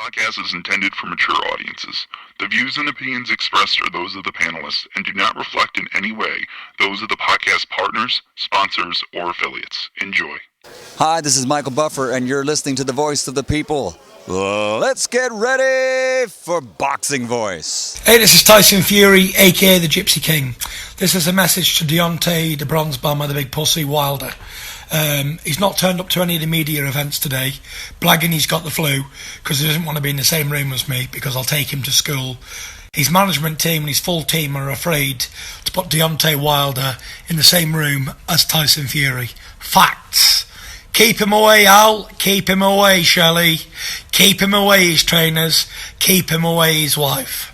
podcast is intended for mature audiences. The views and opinions expressed are those of the panelists and do not reflect in any way those of the podcast partners, sponsors, or affiliates. Enjoy. Hi, this is Michael Buffer, and you're listening to the Voice of the People. Let's get ready for Boxing Voice. Hey, this is Tyson Fury, a.k.a. the Gypsy King. This is a message to Deontay, the Bronze Bomber, the Big Pussy Wilder. He's not turned up to any of the media events today, blagging he's got the flu, because he doesn't want to be in the same room as me, because I'll take him to school. His management team and his full team are afraid to put Deontay Wilder in the same room as Tyson Fury. Facts. Keep him away, Al. Keep him away, Shelley. Keep him away, his trainers. Keep him away, his wife.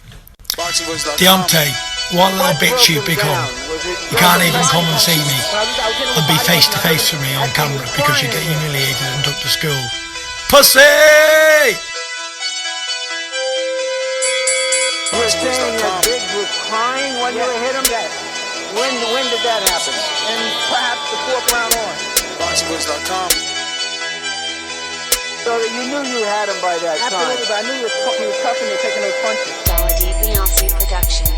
Deontay, what a little bitch you've become. You can't even come and see me and be face to face with me on camera because you get humiliated and took to school. Pussy! You're saying that Biggs was crying when you hit him? When did that happen? And perhaps the fourth round on? BoxingVoice.com. So that you knew you had him by that time? Absolutely, but I knew he was tough and you're taking those punches. Dazn Productions.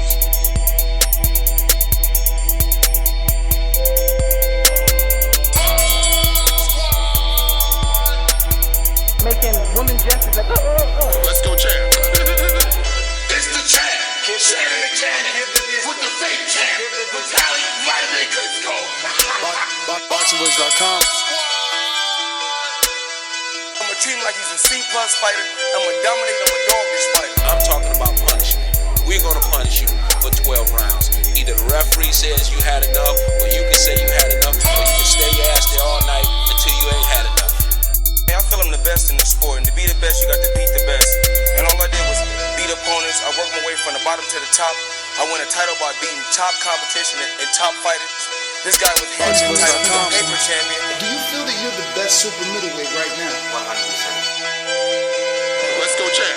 Making women gestures like, Let's go, champ. It's the champ. Shannon the champ. With the fake champ. Vitaly Vladimir Klitschko. BoxingVoice.com. I'm gonna treat him like he's a C+ fighter. I'm gonna dominate. I'm gonna dog this fighter. I'm talking about punishment. We're gonna punish you for 12 rounds. Either the referee says you had enough, or you can say you had enough, or you can stay your ass there all night until you ain't had enough. I feel I'm the best in the sport, and to be the best, you got to beat the best. And all I did was beat opponents. I worked my way from the bottom to the top. I won a title by beating top competition and top fighters. This guy was handsome, paper champion. Do you feel that you're the best super middleweight right now? 100%. Let's go, champ.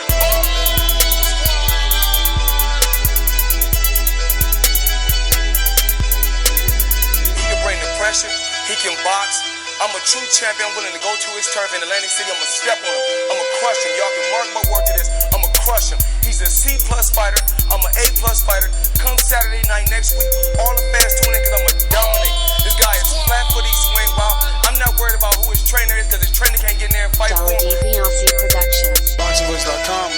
He can bring the pressure. He can box. I'm a true champion. I'm willing to go to his turf in Atlantic City. I'm going to step on him. I'm going to crush him. Y'all can mark my word to this. I'm going to crush him. He's a C+ fighter. I'm an A+ fighter. Come Saturday night next week, all the fans tune in because I'm going to dominate. This guy is flat-footed, swing wild. I'm not worried about who his trainer is because his trainer can't get in there and fight for him. Dazn Productions. BoxingVoice.com.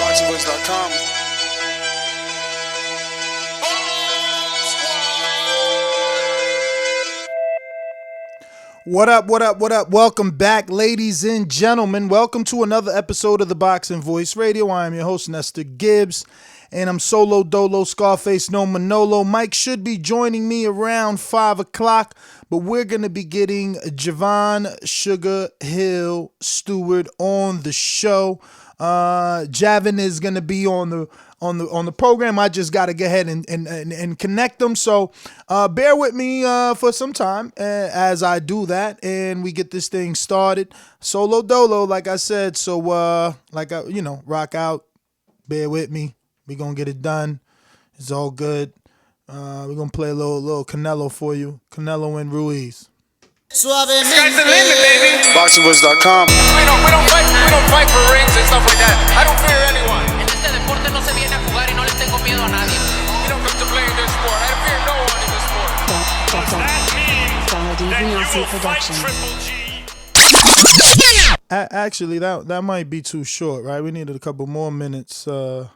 BoxingVoice.com. What up, what up, what up? Welcome back, ladies and gentlemen. Welcome to another episode of the Boxing Voice Radio. I am your host, Nestor Gibbs, and I'm solo dolo, Scarface, no Manolo. Mike should be joining me around 5 o'clock, but we're going to be getting Javan, Sugar Hill, Steward on the show. Javan is going to be on the program. I just got to go ahead and connect them. So bear with me for some time as I do that and we get this thing started. Solo dolo, like I said. So rock out. Bear with me. We're going to get it done. It's all good. We're going to play a little Canelo for you. Canelo and Ruiz. Sky's the limit, baby. BoxingVoice.com. We don't fight for rings and stuff like that. I don't fear anyone. En este deporte no se viene a jugar y no le tengo miedo a nadie. We don't come to play in this sport. I fear no one in this sport. Does that mean that you will fight Triple G? Actually, that might be too short, right? We needed a couple more minutes. Where's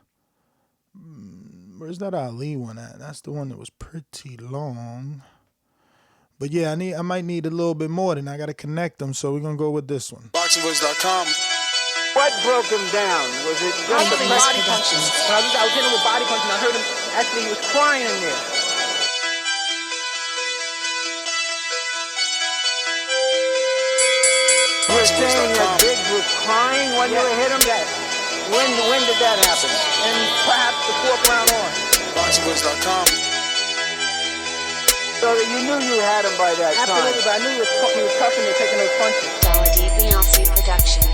that Ali one at? That's the one that was pretty long. But yeah, I might need a little bit more than I got to connect them, so we're going to go with this one. BoxingVoice.com. What broke him down? Was it just the body punching? I was hitting him with body punching. I heard him, actually, he was crying in there. You're saying that Biggs was crying when you hit him? When did that happen? And perhaps the fourth round on? BoxingVoice.com. So that you knew you had him by that time? Absolutely, but I knew he was tough and you're taking those punches. Dazn Productions.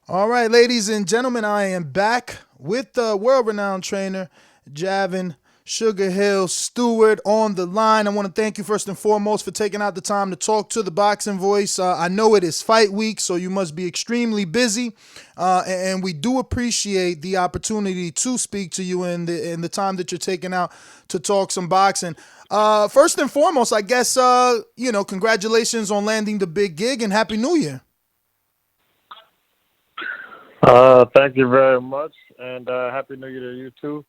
All right, ladies and gentlemen, I am back with the world-renowned trainer, Javan Sugar Hill Steward, on the line. I want to thank you first and foremost for taking out the time to talk to the Boxing Voice. I know it is fight week, so you must be extremely busy, and we do appreciate the opportunity to speak to you in the time that you're taking out to talk some boxing. First and foremost, I guess, congratulations on landing the big gig and Happy New Year. Thank you very much, and Happy New Year to you too.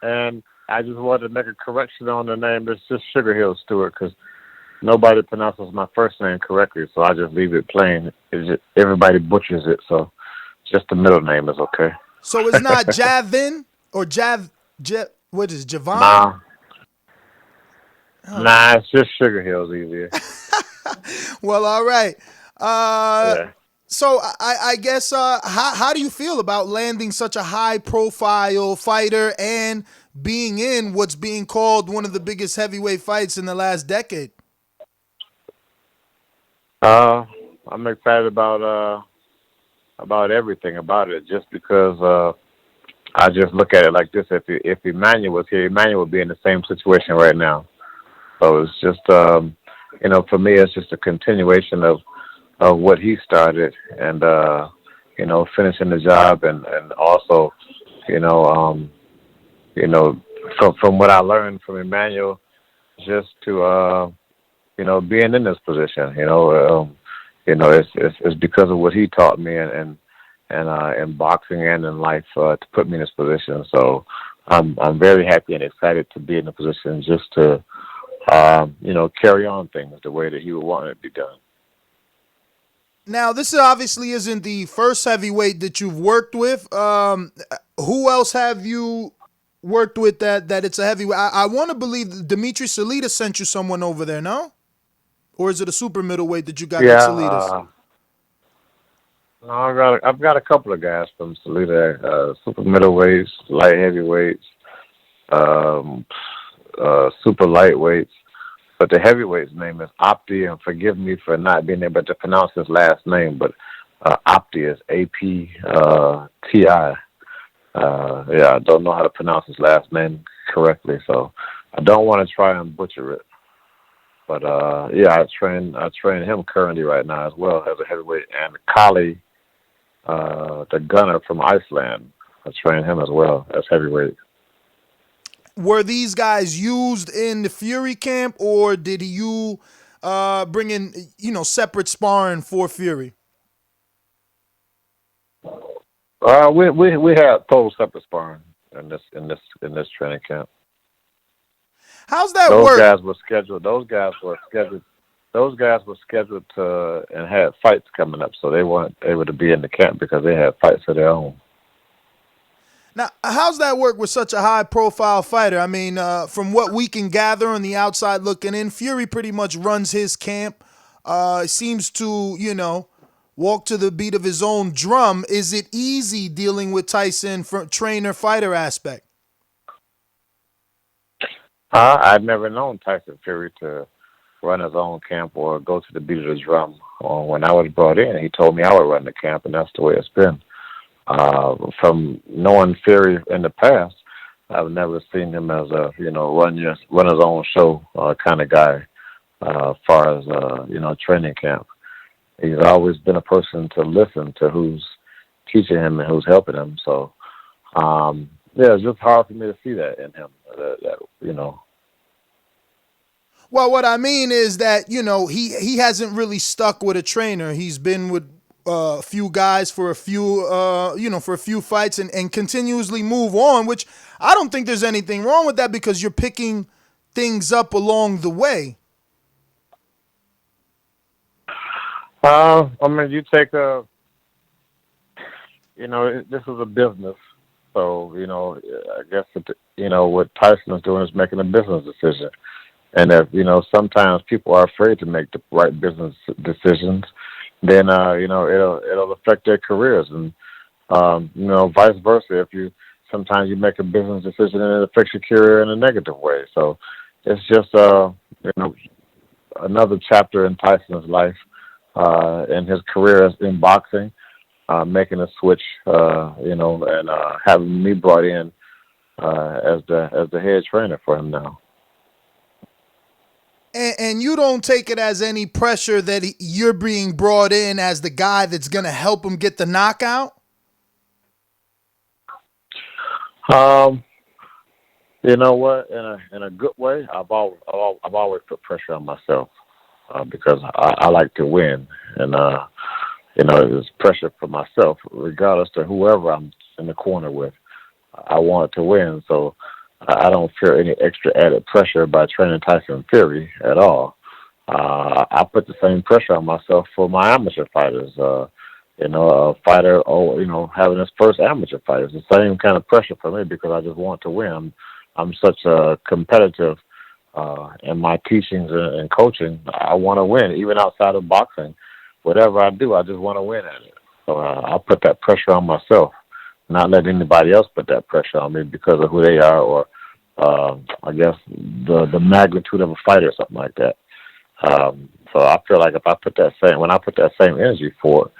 And I just wanted to make a correction on the name. It's just Sugar Hill Stewart because nobody pronounces my first name correctly, so I just leave it plain. Everybody butchers it, so just the middle name is okay. So it's not Javin or what is it, Javan? Nah. Nah, it's just Sugar Hill's easier. Well, all right. Yeah. So I guess how do you feel about landing such a high-profile fighter and being in what's being called one of the biggest heavyweight fights in the last decade? I'm excited about everything about it, just because I just look at it like this: if Emmanuel was here, Emmanuel would be in the same situation right now. So it's just for me, it's just a continuation of what he started, and finishing the job, and also, from what I learned from Emmanuel, just to being in this position, it's because of what he taught me, and in boxing and in life, to put me in this position. So I'm very happy and excited to be in the position just to carry on things the way that he would want it to be done. Now, this obviously isn't the first heavyweight that you've worked with. Who else have you worked with that it's a heavyweight? I want to believe Dimitri Salitas sent you someone over there, no? Or is it a super middleweight that you got with Salitas? No, I've got a couple of guys from Salitas, super middleweights, light heavyweights, super lightweights. But the heavyweight's name is Opti, and forgive me for not being able to pronounce his last name, but Opti is A-P-T-I. I don't know how to pronounce his last name correctly, so I don't want to try and butcher it. But I train him currently right now as well as a heavyweight, and Kali, the gunner from Iceland, I train him as well as heavyweight. Were these guys used in the Fury camp, or did you bring in separate sparring for Fury? We had total separate sparring in this training camp. How's that work? Those guys were scheduled to and had fights coming up, so they weren't able to be in the camp because they had fights of their own. Now, how's that work with such a high-profile fighter? I mean, from what we can gather on the outside looking in, Fury pretty much runs his camp. Seems to, walk to the beat of his own drum. Is it easy dealing with Tyson from trainer-fighter aspect? I've never known Tyson Fury to run his own camp or go to the beat of the drum. When I was brought in, he told me I would run the camp, and that's the way it's been. From knowing Fury in the past, I've never seen him as a run his own show kind of guy. As far as training camp, he's always been a person to listen to who's teaching him and who's helping him. So it's just hard for me to see that in him. Well, what I mean is that he hasn't really stuck with a trainer. He's been with a few guys for a few fights and continuously move on, which I don't think there's anything wrong with that because you're picking things up along the way. You take this is a business. So, I guess, what Tyson is doing is making a business decision. And if, sometimes people are afraid to make the right business decisions, then, it'll affect their careers. And, vice versa. If sometimes you make a business decision and it affects your career in a negative way. So it's just, another chapter in Tyson's life, in his career in boxing. making a switch, and having me brought in as the head trainer for him now. And you don't take it as any pressure that you're being brought in as the guy that's going to help him get the knockout? You know what? In a good way, I've always put pressure on myself because I like to win, and it's pressure for myself, regardless of whoever I'm in the corner with. I want to win, so I don't feel any extra added pressure by training Tyson Fury at all. I put the same pressure on myself for my amateur fighters. A fighter, having his first amateur fight. It's the same kind of pressure for me because I just want to win. I'm such a competitive in my teachings and coaching. I want to win, even outside of boxing. Whatever I do, I just want to win at it. So I put that pressure on myself, not let anybody else put that pressure on me because of who they are or, I guess, the magnitude of a fight or something like that. So I feel like if I put that same energy for it,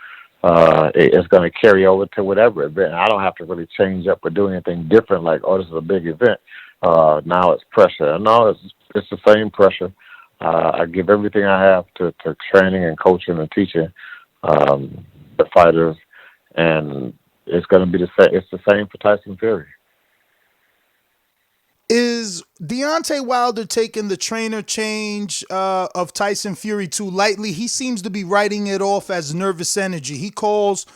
it's going to carry over to whatever event. I don't have to really change up or do anything different like, this is a big event. Now it's pressure. No, it's the same pressure. I give everything I have to training and coaching and teaching the fighters, and it's going to be the same. It's the same for Tyson Fury. Is Deontay Wilder taking the trainer change of Tyson Fury too lightly? He seems to be writing it off as nervous energy. He calls,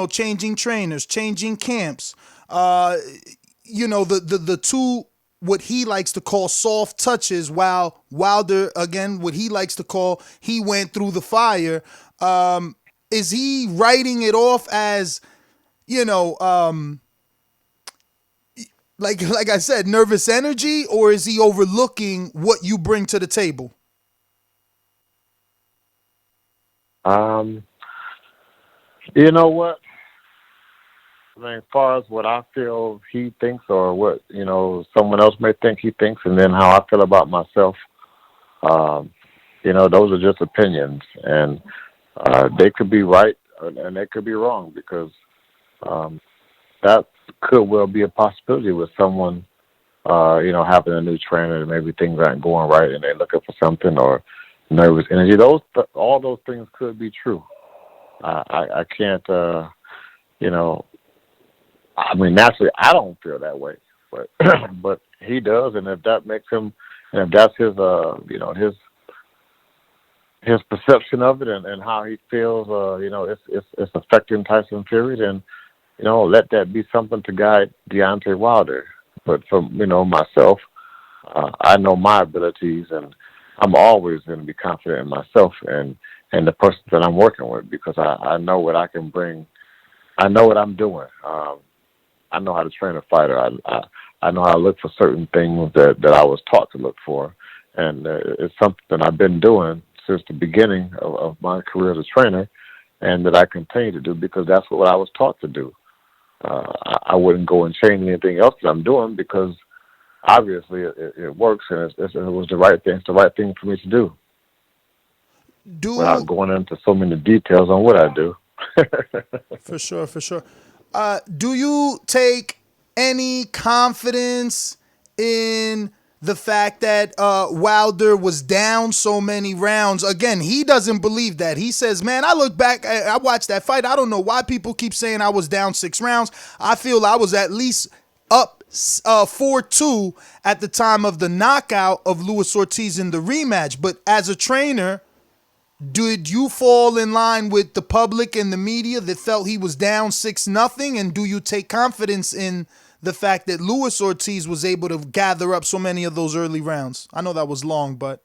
changing trainers, changing camps, the two, what he likes to call soft touches, while Wilder, again, what he likes to call, he went through the fire. Is he writing it off as, like I said, nervous energy, or is he overlooking what you bring to the table? You know what? I mean, as far as what I feel he thinks or what, someone else may think he thinks, and then how I feel about myself, those are just opinions, and they could be right and they could be wrong because that could well be a possibility with someone, having a new trainer and maybe things aren't going right and they're looking for something or nervous energy. All those things could be true. I can't, naturally I don't feel that way, but but he does, and if that makes him, and if that's his, his perception of it and how he feels, it's affecting Tyson Fury, then let that be something to guide Deontay Wilder. But for myself, I know my abilities, and I'm always going to be confident in myself and the person that I'm working with because I know what I can bring. I know what I'm doing. I know how to train a fighter. I know how to look for certain things that I was taught to look for, and it's something that I've been doing since the beginning of my career as a trainer, and that I continue to do because that's what I was taught to do. I wouldn't go and change anything else that I'm doing because obviously it works and it was the right thing. It's the right thing for me to do. Without going into so many details on what I do. For sure. Do you take any confidence in the fact that Wilder was down so many rounds? Again, he doesn't believe that. He says, man, I look back, I watched that fight. I don't know why people keep saying I was down 6 rounds. I feel I was at least up 4-2 at the time of the knockout of Luis Ortiz in the rematch. But as a trainer, did you fall in line with the public and the media that felt he was down 6-0? And do you take confidence in the fact that Luis Ortiz was able to gather up so many of those early rounds? I know that was long, but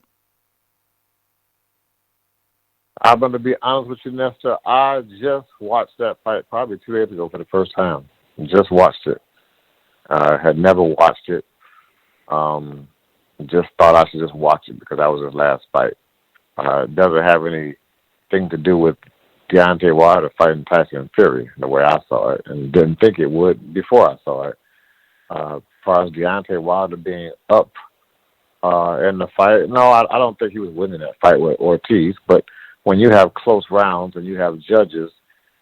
I'm going to be honest with you, Nestor. I just watched that fight probably 2 days ago for the first time. Just watched it. Had never watched it. Just thought I should just watch it because that was his last fight. It doesn't have anything to do with Deontay Wilder fighting Tyson Fury the way I saw it, and didn't think it would before I saw it. As far as Deontay Wilder being up in the fight, no, I don't think he was winning that fight with Ortiz. But when you have close rounds and you have judges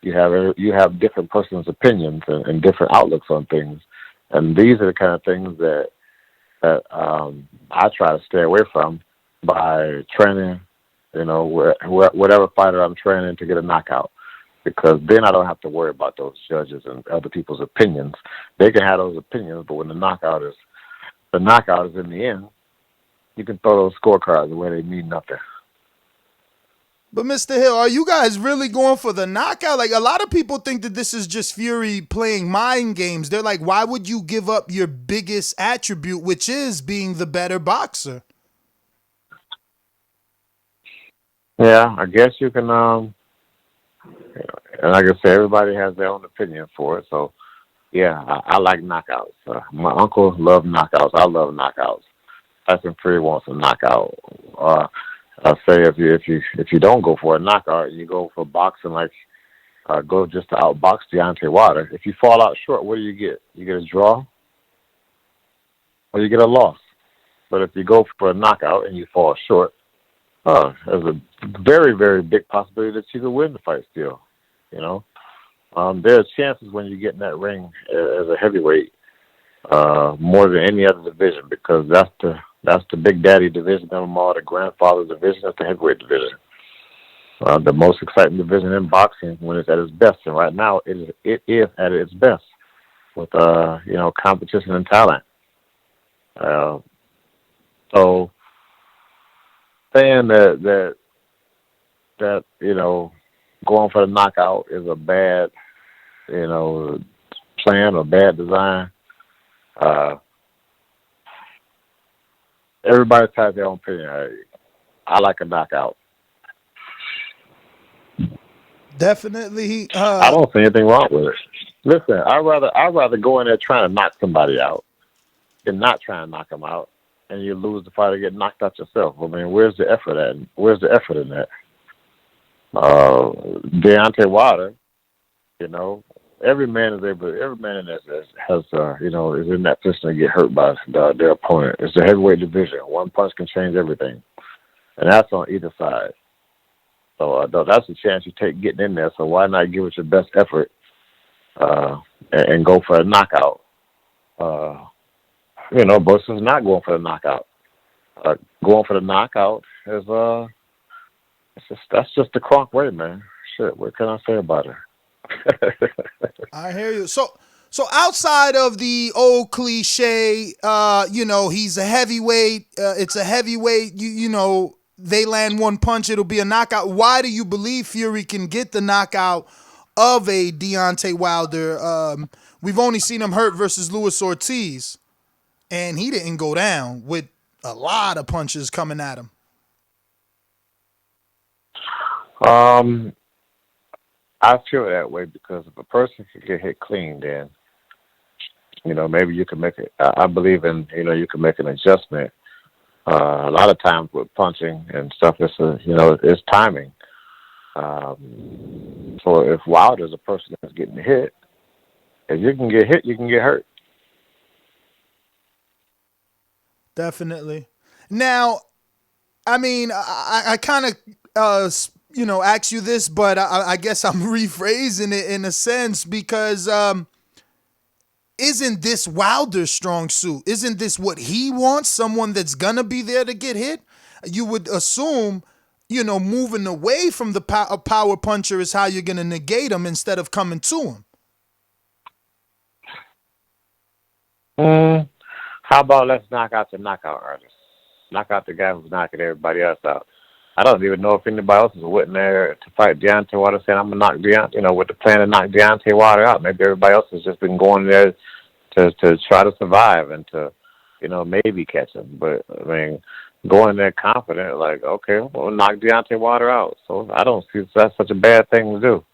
You have different person's opinions and different outlooks on things, and these are the kind of things that I try to stay away from by training. Whatever fighter I'm training to get a knockout, because then I don't have to worry about those judges and other people's opinions. They can have those opinions, but when the knockout is in the end, you can throw those scorecards away. They mean nothing. But Mr. Hill, are you guys really going for the knockout? Like, a lot of people think that this is just Fury playing mind games. They're like, why would you give up your biggest attribute, which is being the better boxer? Yeah, I guess you can. And like I said, everybody has their own opinion for it. So, yeah, I like knockouts. My uncle loved knockouts. I love knockouts. Tyson Fury wants a knockout. I say if you don't go for a knockout, you go for boxing, like go just to outbox Deontay Wilder. If you fall out short, what do you get? You get a draw, or you get a loss. But if you go for a knockout and you fall short, there's a very, very big possibility that you could win the fight still. There are chances when you get in that ring as a heavyweight more than any other division, because that's the big daddy division of them all, the grandfather division. That's the heavyweight division. The most exciting division in boxing when it's at its best, and right now it is at its best with competition and talent. So saying that going for the knockout is a bad plan or bad design. Everybody has their own opinion. I like a knockout. Definitely. I don't see anything wrong with it. Listen, I'd rather go in there trying to knock somebody out than not trying to knock them out, and you lose the fight or get knocked out yourself. I mean, where's the effort at? Where's the effort in that? Deontay Wilder, every man in that has is in that position to get hurt by their opponent. It's a heavyweight division. One punch can change everything, and that's on either side. So that's a chance you take getting in there. So why not give it your best effort and go for a knockout? Versus not going for the knockout. Going for the knockout is that's just the Kronk way, man. Shit, what can I say about it? I hear you. So outside of the old cliche, he's a heavyweight. It's a heavyweight. They land one punch, it'll be a knockout. Why do you believe Fury can get the knockout of a Deontay Wilder? We've only seen him hurt versus Luis Ortiz, and he didn't go down with a lot of punches coming at him. I feel that way because if a person can get hit clean, then maybe you can make it. I believe in you can make an adjustment. A lot of times with punching and stuff, it's timing. So if Wilder's a person that's getting hit, if you can get hit, you can get hurt. Definitely. Now, I mean, I kind of ask you this, but I guess I'm rephrasing it in a sense because isn't this Wilder's strong suit? Isn't this what he wants? Someone that's gonna be there to get hit? You would assume, moving away from the power puncher is how you're gonna negate him instead of coming to him. How about let's knock out the knockout artist? Knock out the guy who's knocking everybody else out. I don't even know if anybody else is waiting there to fight Deontay Wilder saying, I'm going to knock Deontay, with the plan to knock Deontay Wilder out. Maybe everybody else has just been going there to try to survive and to, maybe catch him. But, I mean, going there confident, like, okay, we'll knock Deontay Wilder out. So I don't see that's such a bad thing to do.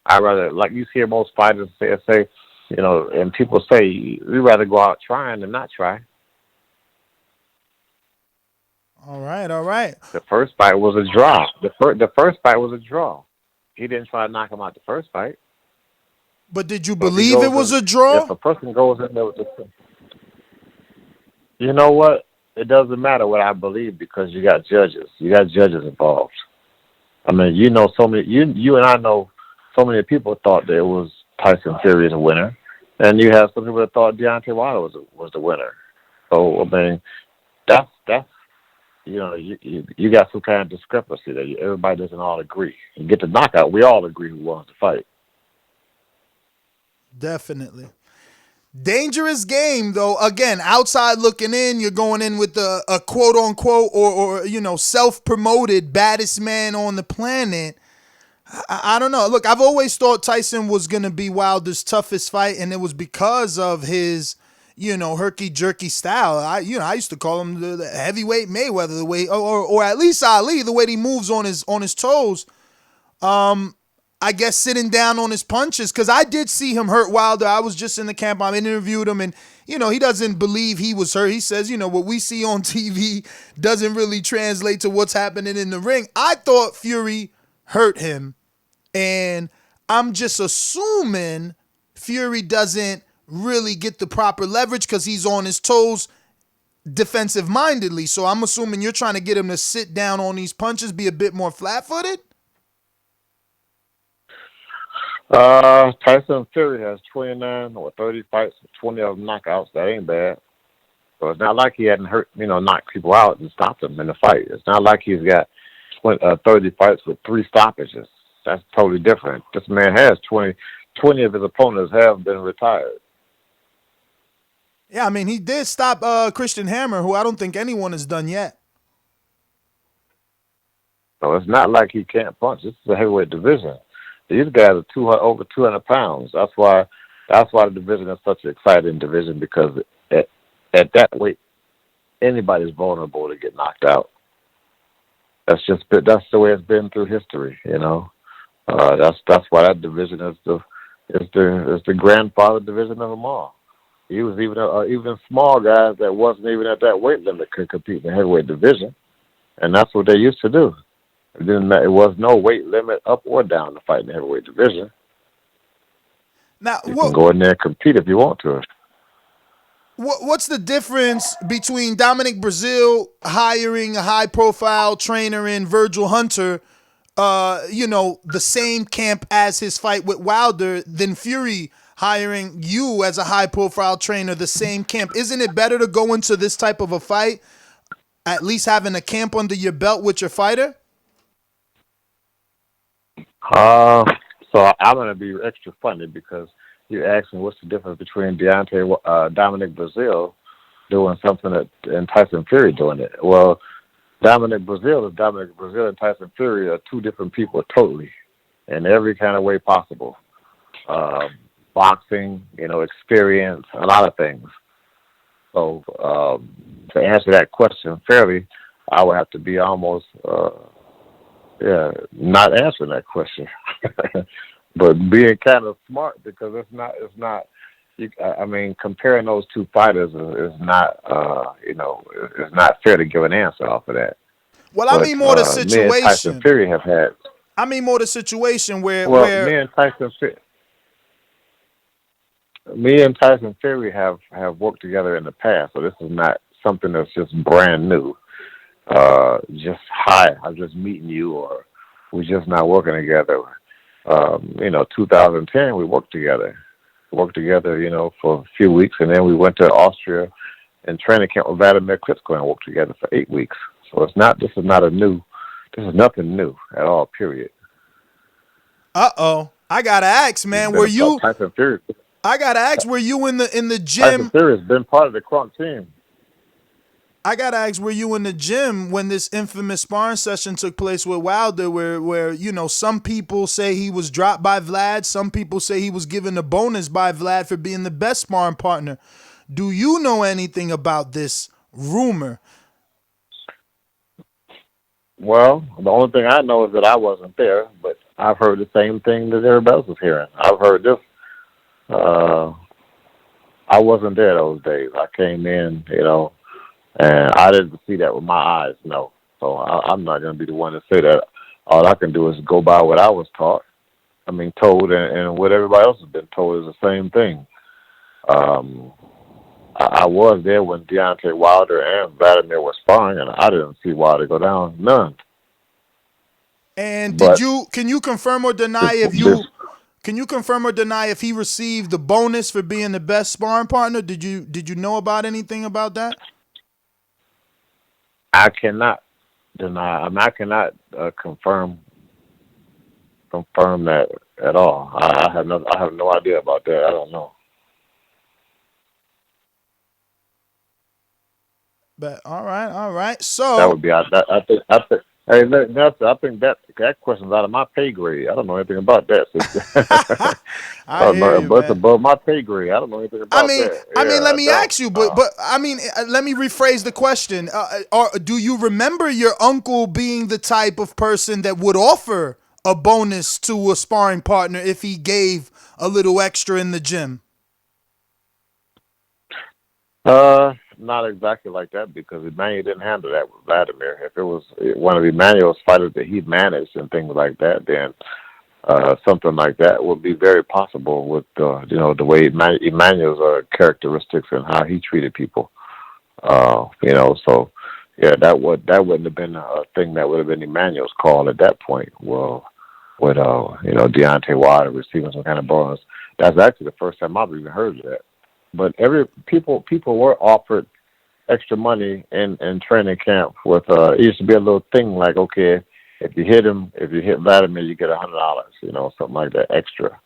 I rather, like you hear most fighters say, and people say, we'd rather go out trying than not try. All right. The first fight was a draw. The first fight was a draw. He didn't try to knock him out the first fight. But did you believe it was a draw? If a person goes in there with you know what? It doesn't matter what I believe because you got judges. You got judges involved. I mean, so many. You and I know so many people thought that it was Tyson Fury the winner, and you have some people that thought Deontay Wilder was the winner. So I mean, that's you got some kind of discrepancy there. Everybody doesn't all agree. You get the knockout, we all agree who wants to fight. Definitely. Dangerous game, though. Again, outside looking in, you're going in with a quote unquote or self-promoted baddest man on the planet. I don't know. Look, I've always thought Tyson was going to be Wilder's toughest fight, and it was because of his, herky-jerky style. I used to call him the heavyweight Mayweather, the way, or at least Ali, the way he moves on his toes. I guess sitting down on his punches, because I did see him hurt Wilder. I was just in the camp. I interviewed him, and, he doesn't believe he was hurt. He says, what we see on TV doesn't really translate to what's happening in the ring. I thought Fury hurt him, and I'm just assuming Fury doesn't really get the proper leverage because he's on his toes defensive-mindedly. So I'm assuming you're trying to get him to sit down on these punches, be a bit more flat-footed? Tyson Fury has 29 or 30 fights, 20 of them knockouts. That ain't bad. So it's not like he hadn't knocked people out and stopped them in the fight. It's not like he's got 30 fights with 3 stoppages. That's totally different. This man has 20 of his opponents have been retired. Yeah, I mean, he did stop Christian Hammer, who I don't think anyone has done yet. So it's not like he can't punch. This is a heavyweight division. These guys are over 200 pounds. That's why the division is such an exciting division, because at that weight, anybody's vulnerable to get knocked out. That's the way it's been through history. That's why that division is the grandfather division of them all. He was even small guys that wasn't even at that weight limit could compete in the heavyweight division, and that's what they used to do. It didn't matter. It was no weight limit up or down to fight in the heavyweight division. Now, you can go in there and compete if you want to. What's the difference between Dominic Brazil hiring a high-profile trainer in Virgil Hunter, the same camp as his fight with Wilder, than Fury hiring you as a high-profile trainer, the same camp? Isn't it better to go into this type of a fight at least having a camp under your belt with your fighter? So I'm going to be extra funny because you asked me what's the difference between Dominic Brazil doing something and Tyson Fury doing it. Well, Dominic Brazil and Tyson Fury are two different people totally, in every kind of way possible. Boxing, experience, a lot of things. So to answer that question fairly, I would have to be almost not answering that question, but being kind of smart, because it's not. Comparing those two fighters is not, it's not fair to give an answer off of that. Well, I mean more the situation. Me and Tyson Fury have had. I mean more the situation where. Me and Tyson Fury have worked together in the past, so this is not something that's just brand new. Just hi, I'm just meeting you, or we're just not working together. 2010 we worked together, for a few weeks, and then we went to Austria and training camp with Vladimir Klitschko and worked together for 8 weeks. So this is nothing new at all, period. I gotta ask, man, were you? Tyson Fury. I gotta ask, were you in the gym? Tyson Fury has been part of the Crunk team. I gotta ask, were you in the gym when this infamous sparring session took place with Wilder, where some people say he was dropped by Vlad, some people say he was given a bonus by Vlad for being the best sparring partner? Do you know anything about this rumor? Well, the only thing I know is that I wasn't there, but I've heard the same thing that everybody else was hearing. I've heard this. I wasn't there those days. I came in, and I didn't see that with my eyes, no. So I'm not going to be the one to say that. All I can do is go by what I was told, and what everybody else has been told is the same thing. I was there when Deontay Wilder and Vladimir were sparring, and I didn't see Wilder go down, none. And can you confirm or deny if Can you confirm or deny if he received the bonus for being the best sparring partner? Did you know about anything about that? I cannot deny. I mean, I cannot confirm that at all. I have no idea about that. I don't know. But all right. So That would be. I think. Hey, I think that question's out of my pay grade. I don't know anything about that. I hear you, but it's man. above my pay grade. I don't know anything about that. I mean, let me I ask you, but let me rephrase the question. Do you remember your uncle being the type of person that would offer a bonus to a sparring partner if he gave a little extra in the gym? Not exactly like that, because Emmanuel didn't handle that with Vladimir. If it was one of Emmanuel's fighters that he managed and things like that, then something like that would be very possible with the way Emmanuel's characteristics and how he treated people. So yeah, that wouldn't have been a thing that would have been Emmanuel's call at that point. Well, with Deontay Wilder receiving some kind of bonus, that's actually the first time I've even heard of that. But people were offered extra money in training camp with it used to be a little thing like, okay, if you hit Vladimir, you get $100, something like that extra.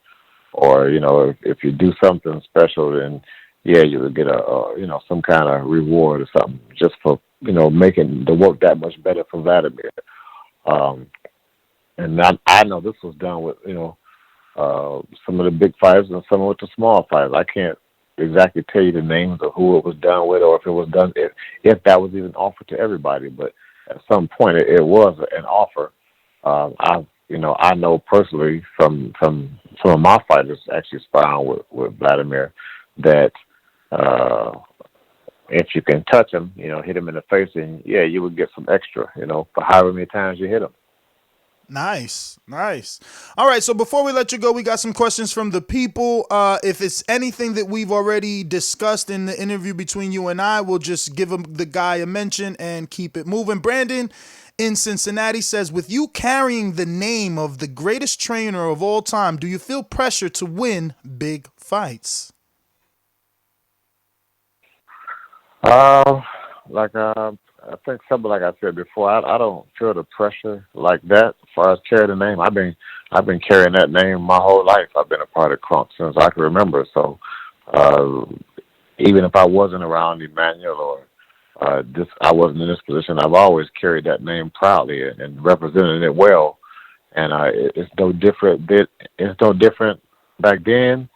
Or, if you do something special, then yeah, you would get some kind of reward or something just for, making the work that much better for Vladimir. And I know this was done with, some of the big fighters and some with the small fighters. I can't exactly tell you the names of who it was done with, or if it was done, if that was even offered to everybody. But at some point, it was an offer. I know personally from some of my fighters actually sparring with Vladimir that if you can touch him, hit him in the face, and yeah, you would get some extra, for however many times you hit him. Nice. All right, so before we let you go, we got some questions from the people. If it's anything that we've already discussed in the interview between you and I, we'll just give the guy a mention and keep it moving. Brandon in Cincinnati says, with you carrying the name of the greatest trainer of all time, do you feel pressure to win big fights? I think something like I said before. I don't feel the pressure like that as far as carrying the name. I've been carrying that name my whole life. I've been a part of Crunk since I can remember. So even if I wasn't around Emmanuel or I wasn't in this position, I've always carried that name proudly and represented it well. And it's no different. It's no different back then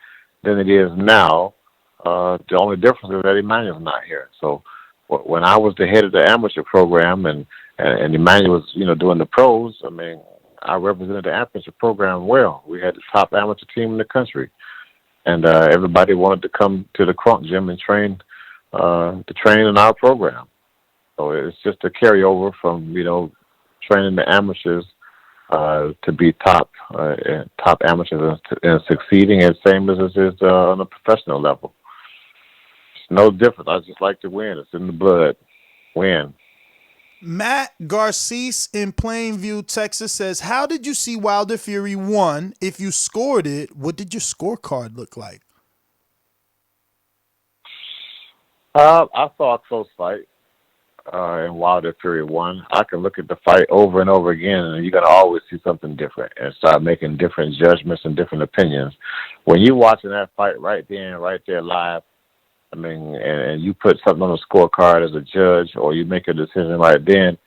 than it is now. The only difference is that Emmanuel's not here. So when I was the head of the amateur program and Emmanuel was, doing the pros, I mean, I represented the amateur program well. We had the top amateur team in the country. And everybody wanted to come to the Crunk gym and train in our program. So it's just a carryover from, training the amateurs to be top amateurs and succeeding, and same as it is on a professional level. No different. I just like to win. It's in the blood. Win. Matt Garces in Plainview, Texas says, how did you see Wilder Fury 1? If you scored it, what did your scorecard look like? I saw a close fight in Wilder Fury 1. I can look at the fight over and over again, and you're going to always see something different and start making different judgments and different opinions. When you're watching that fight right there live, I mean, and you put something on the scorecard as a judge, or you make a decision right then,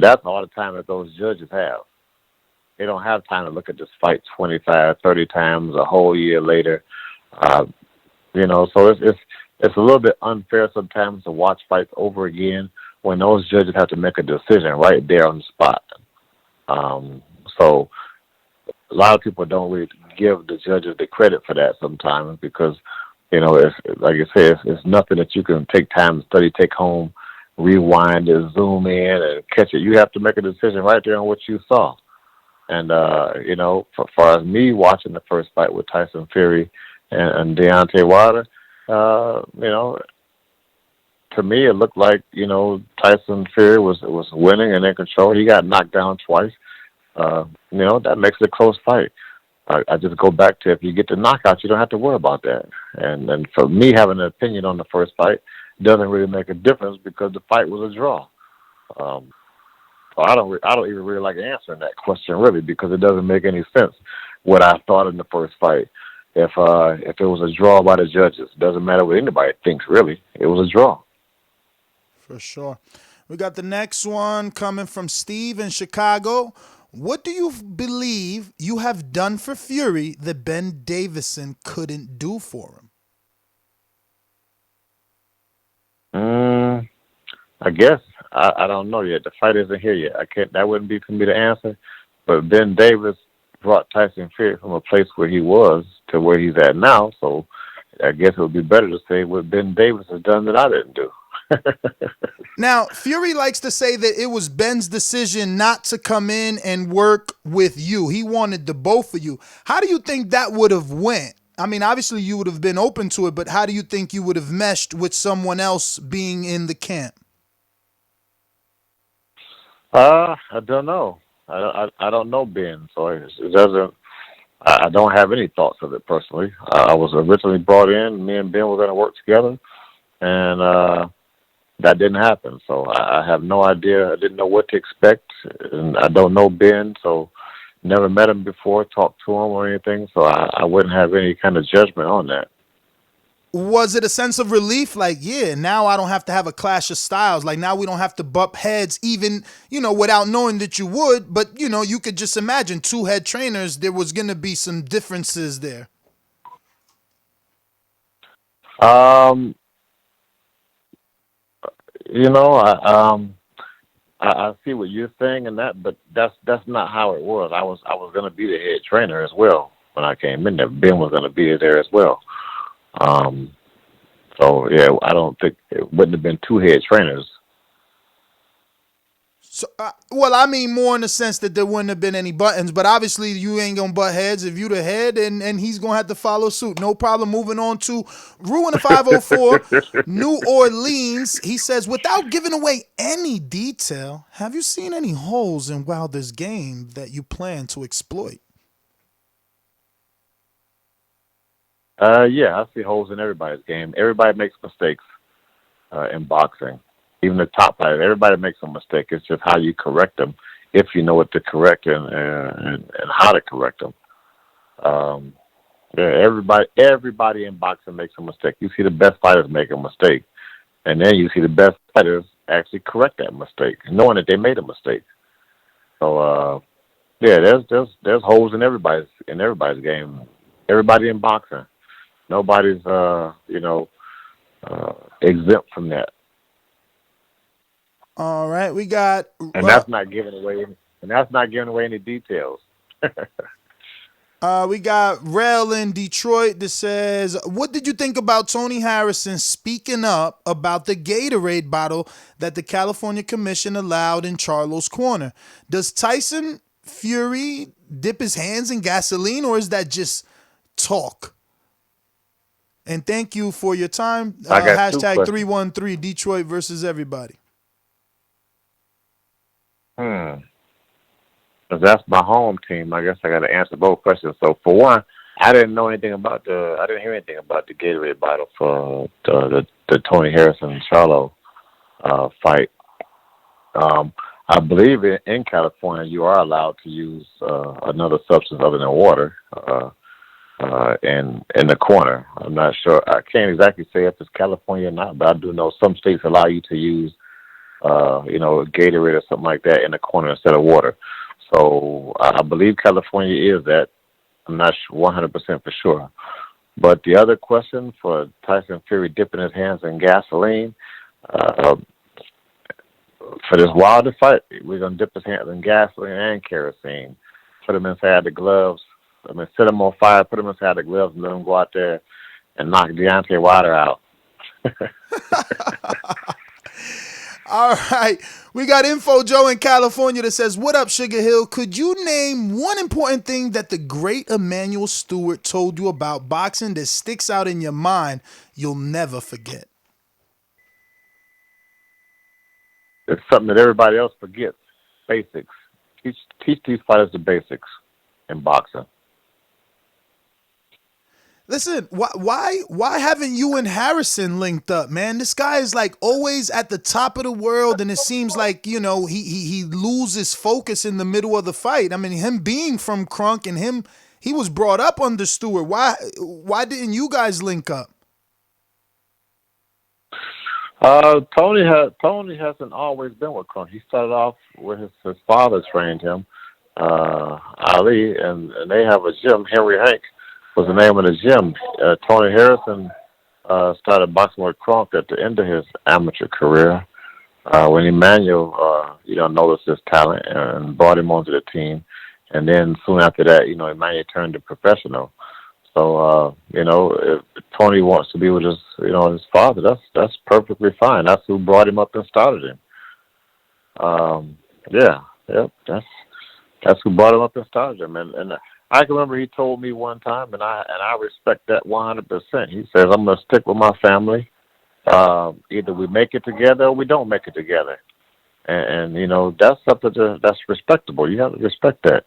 that's all the time that those judges have. They don't have time to look at this fight 25, 30 times a whole year later. So it's a little bit unfair sometimes to watch fights over again when those judges have to make a decision right there on the spot. So a lot of people don't really give the judges the credit for that sometimes, because it's, like I said, it's nothing that you can take time to study, take home, rewind and zoom in and catch it. You have to make a decision right there on what you saw. And, for far as me watching the first fight with Tyson Fury and Deontay Wilder, to me it looked like, Tyson Fury was winning and in control. He got knocked down twice. That makes it a close fight. I just go back to if you get the knockout, you don't have to worry about that. And for me, having an opinion on the first fight doesn't really make a difference because the fight was a draw. So I don't even really like answering that question really because it doesn't make any sense what I thought in the first fight. If it was a draw by the judges, it doesn't matter what anybody thinks really. It was a draw. For sure. We got the next one coming from Steve in Chicago. What do you believe you have done for Fury that Ben Davison couldn't do for him? I guess I don't know yet. The fight isn't here yet. I can't. That wouldn't be for me to answer. But Ben Davis brought Tyson Fury from a place where he was to where he's at now. So I guess it would be better to say what Ben Davis has done that I didn't do. Now, Fury likes to say that it was Ben's decision not to come in and work with you. He wanted the both of you. How do you think that would have went? I mean, obviously you would have been open to it, but how do you think you would have meshed with someone else being in the camp? I don't know. I don't know Ben, so it doesn't. I don't have any thoughts of it personally. I was originally brought in. Me and Ben were going to work together, and that didn't happen. So I have no idea. I didn't know what to expect, and I don't know Ben, so never met him before, talked to him or anything. So I wouldn't have any kind of judgment on that. Was it a sense of relief? Like, yeah, now I don't have to have a clash of styles. Like, now we don't have to bump heads even, without knowing that you would. But, you could just imagine two head trainers, there was going to be some differences there. I see what you're saying in that, but that's not how it was. I was going to be the head trainer as well when I came in there. Ben was going to be there as well. So yeah, I don't think it wouldn't have been two head trainers. So, well, I mean more in the sense that there wouldn't have been any buttons, but obviously you ain't gonna butt heads if you the head, and he's gonna have to follow suit. No problem. Moving on to Ruin the 504, New Orleans. He says, without giving away any detail, have you seen any holes in Wilder's game that you plan to exploit? Yeah, I see holes in everybody's game. Everybody makes mistakes in boxing. Even the top fighters, everybody makes a mistake. It's just how you correct them, if you know what to correct and how to correct them. Yeah, everybody in boxing makes a mistake. You see the best fighters make a mistake, and then you see the best fighters actually correct that mistake, knowing that they made a mistake. So yeah, there's holes in everybody's game. Everybody in boxing. Nobody's exempt from that. All right, we got, and that's not giving away any details. We got Rel in Detroit that says, what did you think about Tony Harrison speaking up about the Gatorade bottle that the California Commission allowed in Charlo's corner? Does Tyson Fury dip his hands in gasoline, or is that just talk? And thank you for your time. Hashtag 313 Detroit versus everybody. That's my home team. I guess I got to answer both questions. So for one, I didn't hear anything about the Gatorade bottle for the Tony Harrison Charlo fight. I believe in California you are allowed to use another substance other than water in the corner. I'm not sure. I can't exactly say if it's California or not, but I do know some states allow you to use Gatorade or something like that in the corner instead of water. So I believe California is that. I'm not 100% for sure. But the other question for Tyson Fury dipping his hands in gasoline, for this Wilder fight, we're going to dip his hands in gasoline and kerosene, put him inside the gloves. Set him on fire, put him inside the gloves, and let him go out there and knock Deontay Wilder out. All right. We got Info Joe in California that says, what up, Sugar Hill? Could you name one important thing that the great Emmanuel Steward told you about boxing that sticks out in your mind you'll never forget? It's something that everybody else forgets. Basics. Teach these fighters the basics in boxing. Listen, why haven't you and Harrison linked up, man? This guy is like always at the top of the world, and it seems like he loses focus in the middle of the fight. I mean, him being from Crunk and he was brought up under Steward. Why didn't you guys link up? Tony hasn't always been with Crunk. He started off with his father trained him, Ali, and they have a gym. Henry Hank was the name of the gym. Tony Harrison started boxing with Crunk at the end of his amateur career. When Emmanuel, noticed his talent and brought him onto the team, and then soon after that, Emmanuel turned to professional. So, if Tony wants to be with his father, that's perfectly fine. That's who brought him up and started him. That's who brought him up and started him. And I can remember he told me one time, and I respect that 100%. He says, "I'm going to stick with my family. Either we make it together or we don't make it together." And that's something that's respectable. You have to respect that.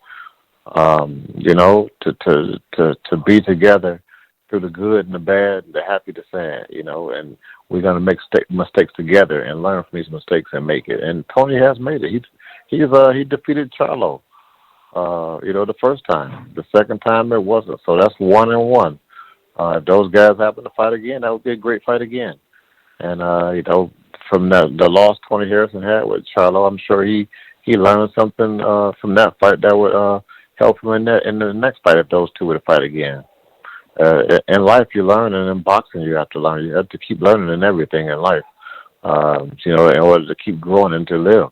To be together through the good and the bad, the happy, the sad, and we're going to make mistakes together and learn from these mistakes and make it. And Tony has made it. He defeated Charlo, the first time. The second time it wasn't. So that's 1-1. If those guys happen to fight again, that would be a great fight again. And, from the loss Tony Harrison had with Charlo, I'm sure he learned something from that fight that would help him in the next fight if those two were to fight again. In life, you learn, and in boxing, you have to learn. You have to keep learning in everything in life, in order to keep growing and to live.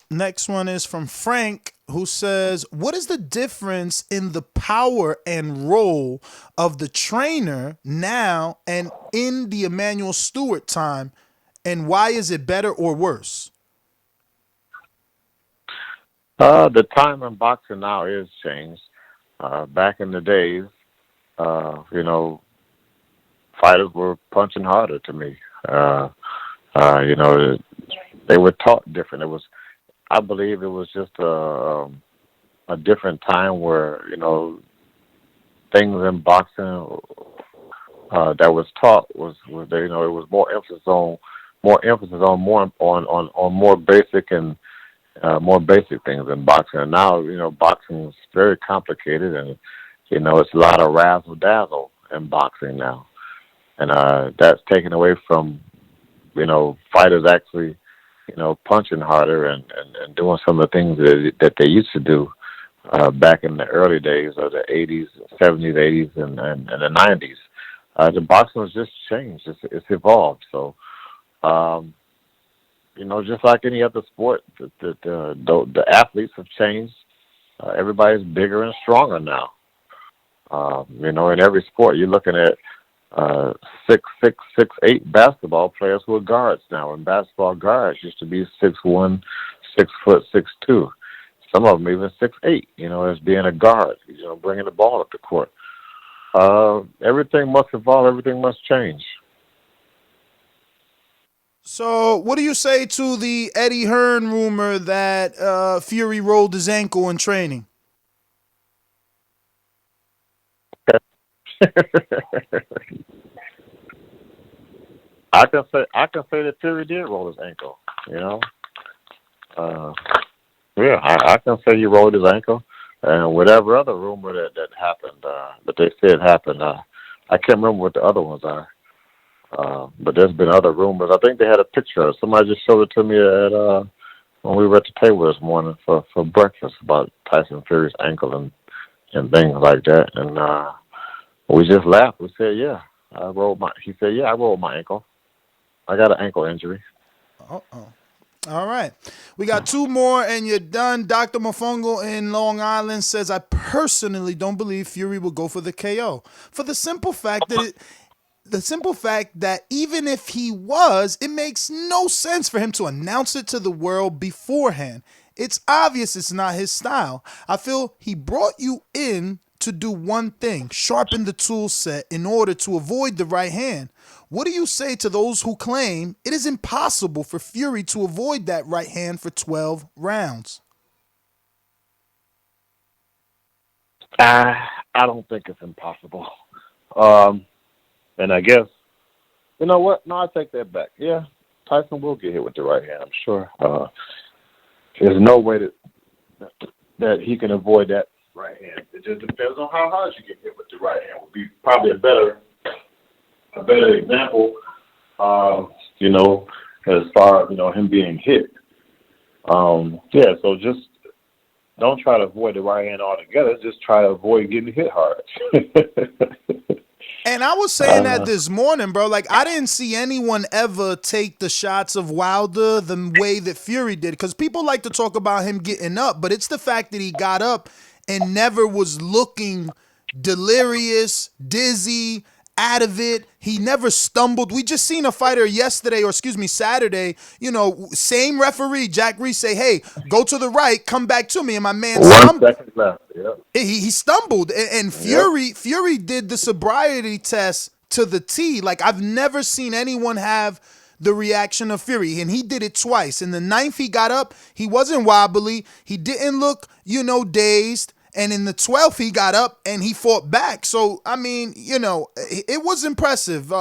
Next one is from Frank, who says, "What is the difference in the power and role of the trainer now and in the Emmanuel Steward time, and why is it better or worse?" The time in boxing now is changed. Back in the days, fighters were punching harder to me. They were taught different. I believe it was just a different time where, things in boxing that was taught was there, it was more emphasis on more basic and more basic things in boxing. And now, boxing is very complicated, and it's a lot of razzle dazzle in boxing now, and that's taken away from fighters actually punching harder and doing some of the things that they used to do back in the early days of the 80s, 70s, 80s, and the 90s. The boxing has just changed. It's evolved. So, just like any other sport, the athletes have changed. Everybody's bigger and stronger now. In every sport, you're looking at 6'6", 6'8" basketball players who are guards now. And basketball guards used to be 6'1", 6', 6'2". Some of them even 6'8", as being a guard, bringing the ball up the court. Everything must evolve. Everything must change. So, what do you say to the Eddie Hearn rumor that Fury rolled his ankle in training? I can say that Fury did roll his ankle. I can say he rolled his ankle, and whatever other rumor that happened, that they said happened. I can't remember what the other ones are. But there's been other rumors. I think they had a picture. Somebody just showed it to me when we were at the table this morning for breakfast about Tyson Fury's ankle and things like that. And we just laughed. We said, "Yeah, He said, "Yeah, I rolled my ankle. I got an ankle injury." All right. We got two more and you're done. Dr. Mofongo in Long Island says, "I personally don't believe Fury will go for the KO for the simple fact that even if he was, it makes no sense for him to announce it to the world beforehand. It's obvious it's not his style. I feel he brought you in to do one thing, sharpen the tool set in order to avoid the right hand. What do you say to those who claim it is impossible for Fury to avoid that right hand for 12 rounds? I don't think it's impossible. And I guess, you know what? No, I take that back. Yeah, Tyson will get hit with the right hand, I'm sure. There's no way that he can avoid that right hand. It just depends on how hard you get hit with the right hand. Would be probably a better example, you know, as far as, you know, him being hit. Yeah, so just don't try to avoid the right hand altogether. Just try to avoid getting hit hard. And I was saying that this morning, bro. Like, I didn't see anyone ever take the shots of Wilder the way that Fury did. Because people like to talk about him getting up, but it's the fact that he got up and never was looking delirious, dizzy, out of it. He never stumbled. We just seen a fighter Saturday, you know, same referee, Jack Reese, say, hey, go to the right, come back to me. And my man stumbled. 1 second left. Yeah. He stumbled. And Fury did the sobriety test to the T. Like, I've never seen anyone have the reaction of Fury. And he did it twice. In the 9th, he got up. He wasn't wobbly. He didn't look, you know, dazed. And in the 12th, he got up and he fought back. So, I mean, you know, it was impressive.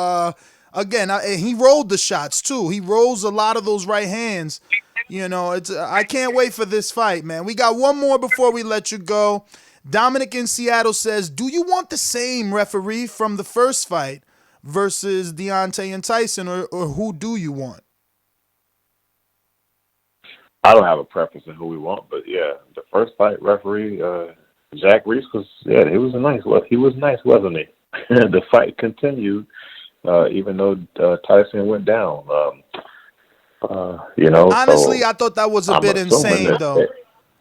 Again, he rolled the shots, too. He rolls a lot of those right hands. You know, I can't wait for this fight, man. We got one more before we let you go. Dominic in Seattle says, do you want the same referee from the first fight versus Deontay and Tyson, or who do you want? I don't have a preference in who we want, but yeah, the first fight referee, Jack Reese he was nice, wasn't he? The fight continued, even though Tyson went down. You know, honestly, so I thought that was a bit insane, though.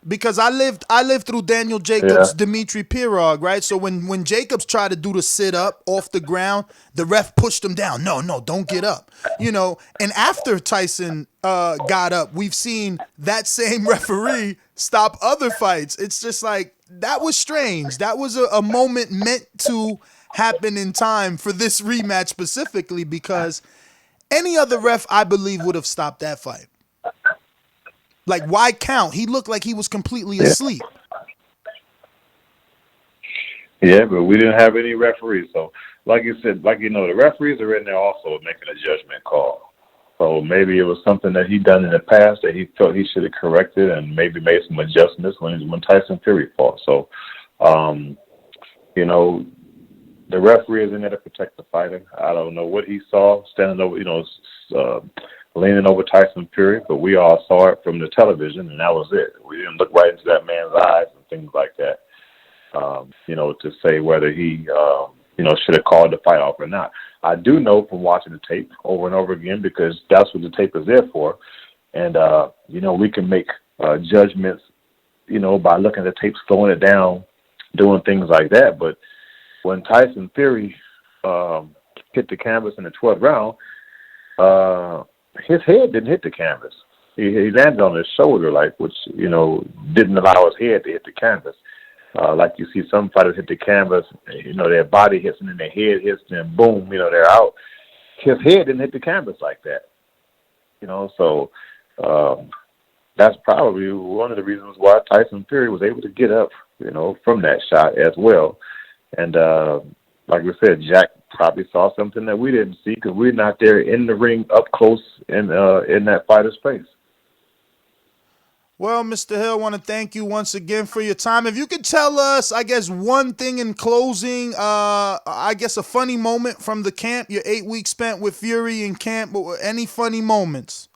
Because I lived through Daniel Jacobs, Dmitry Pirog, right? So when Jacobs tried to do the sit up off the ground, the ref pushed him down. No, don't get up. You know, and after Tyson got up, we've seen that same referee stop other fights. It's just like, that was strange. That was a moment meant to happen in time for this rematch specifically, because any other ref, I believe, would have stopped that fight. Like, why count? He looked like he was completely asleep. Yeah, but we didn't have any referees. So, like you said, the referees are in there also making a judgment call. So maybe it was something that he done in the past that he felt he should have corrected and maybe made some adjustments when Tyson Fury fought. So, you know, the referee is in there to protect the fighter. I don't know what he saw standing over, leaning over Tyson Fury, but we all saw it from the television, and that was it. We didn't look right into that man's eyes and things like that, to say whether he, should have called the fight off or not. I do know from watching the tape over and over again, because that's what the tape is there for. And, we can make judgments, by looking at the tape, slowing it down, doing things like that. But when Tyson Fury hit the canvas in the 12th round, his head didn't hit the canvas. He landed on his shoulder, which didn't allow his head to hit the canvas. Like you see some fighters hit the canvas, their body hits and then their head hits and boom, they're out. His head didn't hit the canvas like that. So that's probably one of the reasons why Tyson Fury was able to get up, from that shot as well. And like we said, Jack probably saw something that we didn't see because we're not there in the ring up close in that fighter's face. Well, Mr. Hill, I want to thank you once again for your time. If you could tell us, I guess, one thing in closing, I guess a funny moment from the camp, your 8 weeks spent with Fury in camp, any funny moments?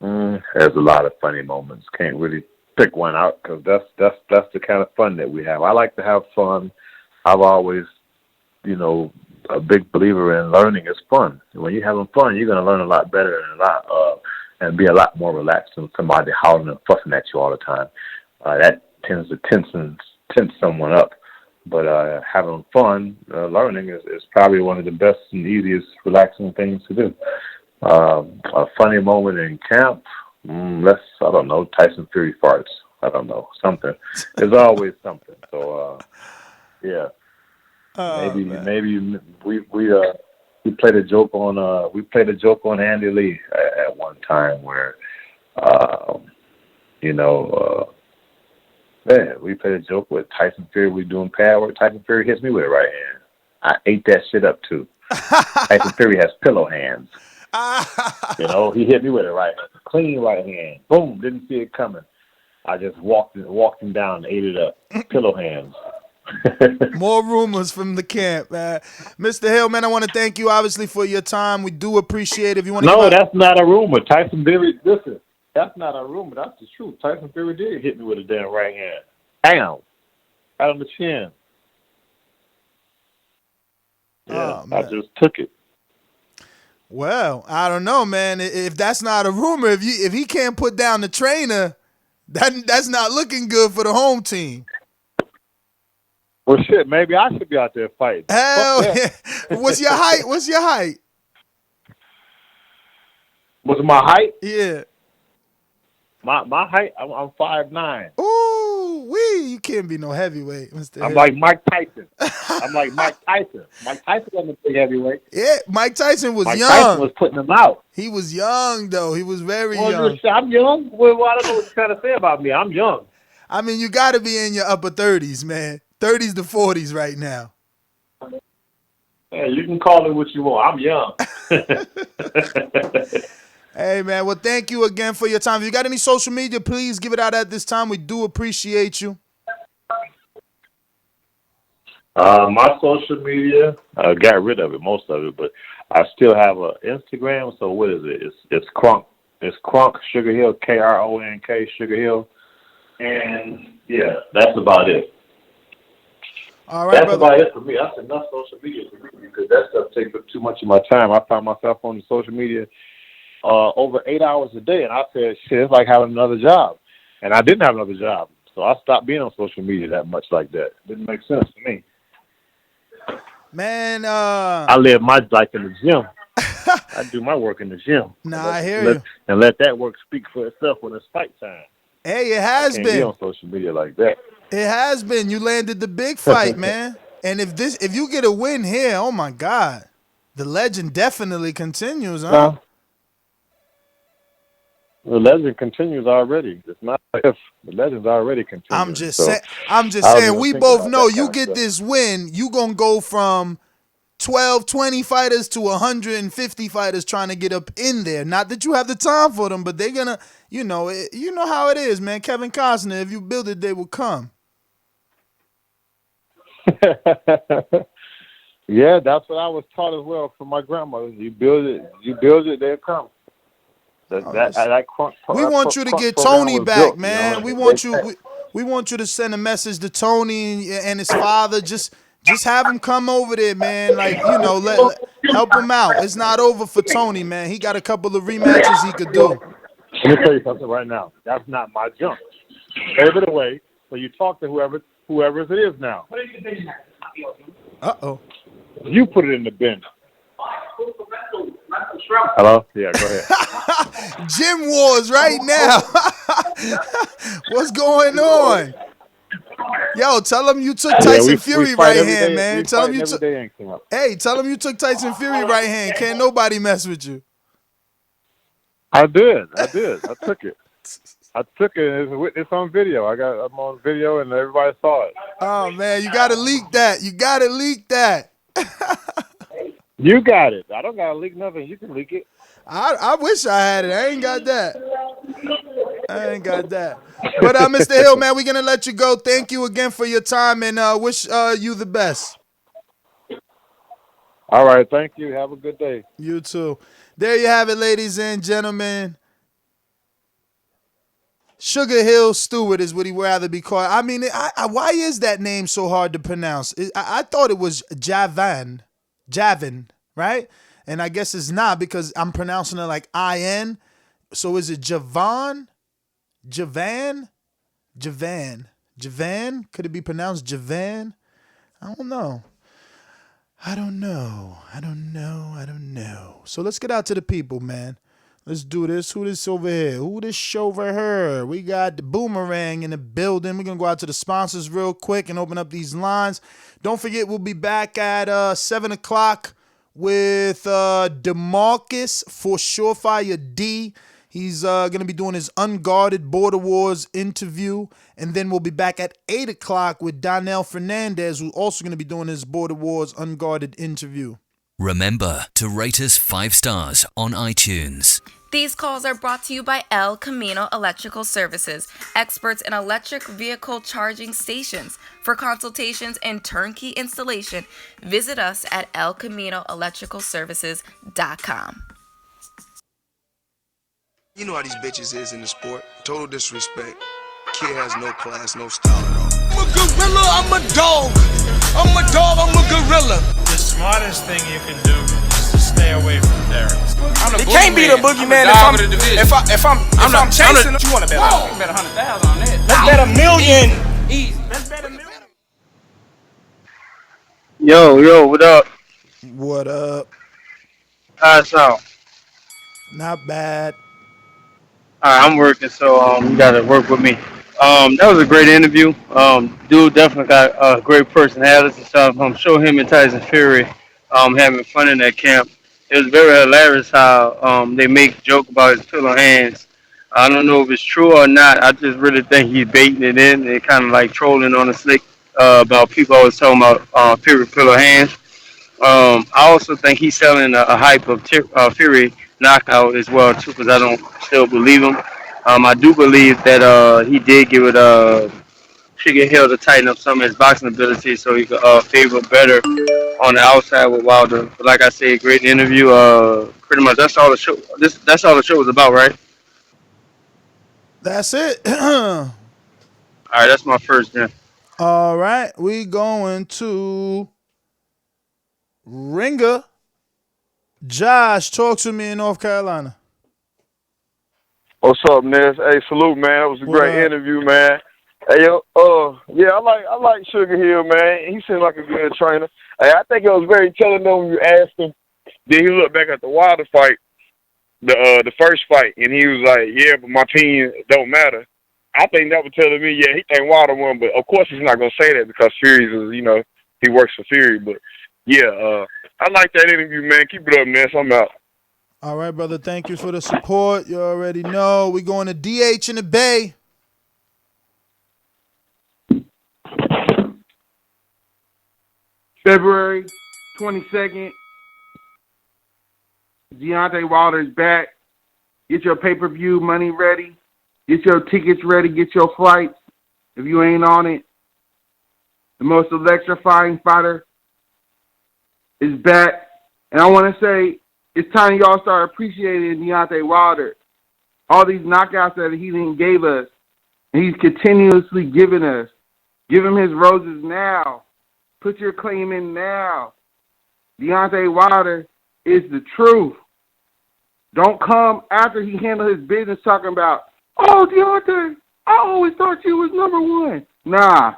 There's a lot of funny moments. Can't really pick one out because that's the kind of fun that we have. I like to have fun. I've always, a big believer in learning is fun. When you're having fun, you're going to learn a lot better and be a lot more relaxed than somebody howling and fussing at you all the time. That tends to tense someone up. But having fun, learning is probably one of the best and easiest relaxing things to do. A funny moment in camp, I don't know, Tyson Fury farts. I don't know, something. There's always something. So, yeah. Maybe we played a joke on Andy Lee at one time where Man, we played a joke with Tyson Fury. We doing pad work. Tyson Fury hits me with a right hand. I ate that shit up too. Tyson Fury has pillow hands. You know, he hit me with a right hand, clean right hand. Boom, didn't see it coming. I just walked him down and ate it up. Pillow hands. More rumors from the camp, man. Mr. Hill, man, I want to thank you obviously for your time. We do appreciate it. If you want to No, that's not a rumor. Tyson Fury, listen, that's not a rumor. That's the truth. Tyson Fury did hit me with a damn right hand. Bam. Right on the chin. Yeah, I just took it. Well, I don't know, man. If that's not a rumor, if he can't put down the trainer, that's not looking good for the home team. Well, shit, maybe I should be out there fighting. Hell yeah. What's your height? What's your height? What's my height? Yeah. My height, I'm 5'9". Ooh, you can't be no heavyweight, Mr. I'm Hill. like Mike Tyson. I'm like Mike Tyson. Mike Tyson wasn't a big heavyweight. Yeah, Mike Tyson was Mike young. Tyson was putting him out. He was young, though. He was very young. I'm young. Well, I don't know what you're trying to say about me. I'm young. I mean, you got to be in your upper 30s, man. 30s to 40s right now. Yeah, you can call it what you want. I'm young. Hey, man. Well, thank you again for your time. If you got any social media, please give it out at this time. We do appreciate you. My social media, I got rid of it, most of it, but I still have an Instagram. So what is it? It's Crunk. It's Crunk Sugar Hill, Kronk Sugar Hill, and yeah, that's about it. All right, that's brother. about it for me. That's enough social media for me because that stuff takes up too much of my time. I find myself on the social media over 8 hours a day, and I said, shit, it's like having another job. And I didn't have another job, so I stopped being on social media that much like that. It didn't make sense to me. Man, I live my life in the gym. I do my work in the gym. Nah, I hear you. And let that work speak for itself when it's fight time. Hey, it has I can't been be on social media like that. It has been. You landed the big fight, man. And if you get a win here, oh my God, the legend definitely continues, huh? The legend continues already. It's not if the legend's already continuing. I'm just saying. We both know you get this win, you gonna go from 12, 20 fighters to 150 fighters trying to get up in there. Not that you have the time for them, but they're gonna, you know how it is, man. Kevin Costner, if you build it, they will come. Yeah, that's what I was taught as well from my grandmother. You build it, they'll come. We want you to get Tony back, built, man. You know? We want you to send a message to Tony and his father. Just have him come over there, man. Like, help him out. It's not over for Tony, man. He got a couple of rematches he could do. Let me tell you something right now. That's not my junk. Save it away so you talk to whoever it is now. Uh-oh. You put it in the bin. Hello? Yeah, go ahead. Gym wars right now. What's going on? Yo, tell him you took Tyson Fury right hand, man. Tell him you took. Hey, tell him you took Tyson Fury right hand. Can't nobody mess with you. I did. I took it. It's on video. I'm on video, and everybody saw it. Oh man, you gotta leak that. You got it. I don't gotta leak nothing. You can leak it. I wish I had it. I ain't got that. But Mr. Hill, man, we're gonna let you go. Thank you again for your time, and wish you the best. All right, thank you. Have a good day. You too. There you have it, ladies and gentlemen. Sugar Hill Steward is what he'd rather be called. I mean, why is that name so hard to pronounce? I thought it was Javan, right? And I guess it's not because I'm pronouncing it like I-N. So is it Javan? Javan? Could it be pronounced Javan? I don't know. So let's get out to the people, man. Let's do this. Who this over here? Who this over here? We got the Boomerang in the building. We're going to go out to the sponsors real quick and open up these lines. Don't forget, we'll be back at 7 o'clock with DeMarcus for Surefire D. He's going to be doing his Unguarded Border Wars interview. And then we'll be back at 8 o'clock with Donnell Fernandez, who's also going to be doing his Border Wars Unguarded interview. Remember to rate us 5 stars on iTunes. These calls are brought to you by El Camino Electrical Services, experts in electric vehicle charging stations. For consultations and turnkey installation, visit us at elcaminoelectricalservices.com. You know how these bitches is in the sport. Total disrespect. Kid has no class, no style at all. I'm a gorilla, I'm a dog. I'm a dog, I'm a gorilla. The smartest thing you can do is to stay away from Derek. It can't be the boogeyman if I'm chasing. What you want to bet on? You bet 100,000 on that. Let's bet $1 million. Easy. Let's bet $1 million. Yo, what up? What up? How it sound? Not bad. Alright, I'm working, so you gotta work with me. That was a great interview. Dude definitely got a great personality. So I'm sure him and Tyson Fury having fun in that camp. It was very hilarious how they make joke about his pillow hands. I don't know if it's true or not. I just really think he's baiting it in and kind of like trolling on the slick about people always talking about Fury pillow hands. I also think he's selling a hype of Fury knockout as well too, because I don't still believe him. I do believe that he did give it Sugar Hill to tighten up some of his boxing ability so he could favor better on the outside with Wilder. But like I said, great interview. Pretty much that's all the show. That's all the show was about, right? That's it. All right, that's my first then. All right, we going to Ringer. Josh, talk to me in North Carolina. What's up, Ness? Hey, salute, man. That was a great interview, man. Hey, yo, yeah, I like Sugar Hill, man. He seemed like a good trainer. Hey, I think it was very telling them when you asked him. Then he looked back at the Wilder fight, the first fight, and he was like, "Yeah, but my opinion don't matter." I think that was telling me, yeah, he think Wilder won, but of course he's not gonna say that because Fury is, he works for Fury. But yeah, I like that interview, man. Keep it up, Ness. I'm out. All right, brother. Thank you for the support. You already know. We going to DH in the Bay. February 22nd. Deontay Wilder is back. Get your pay-per-view money ready. Get your tickets ready. Get your flights. If you ain't on it, the most electrifying fighter is back. And I want to say, it's time y'all start appreciating Deontay Wilder. All these knockouts that he didn't gave us, and he's continuously giving us. Give him his roses now. Put your claim in now. Deontay Wilder is the truth. Don't come after he handled his business talking about, "Oh, Deontay, I always thought you was number one." Nah.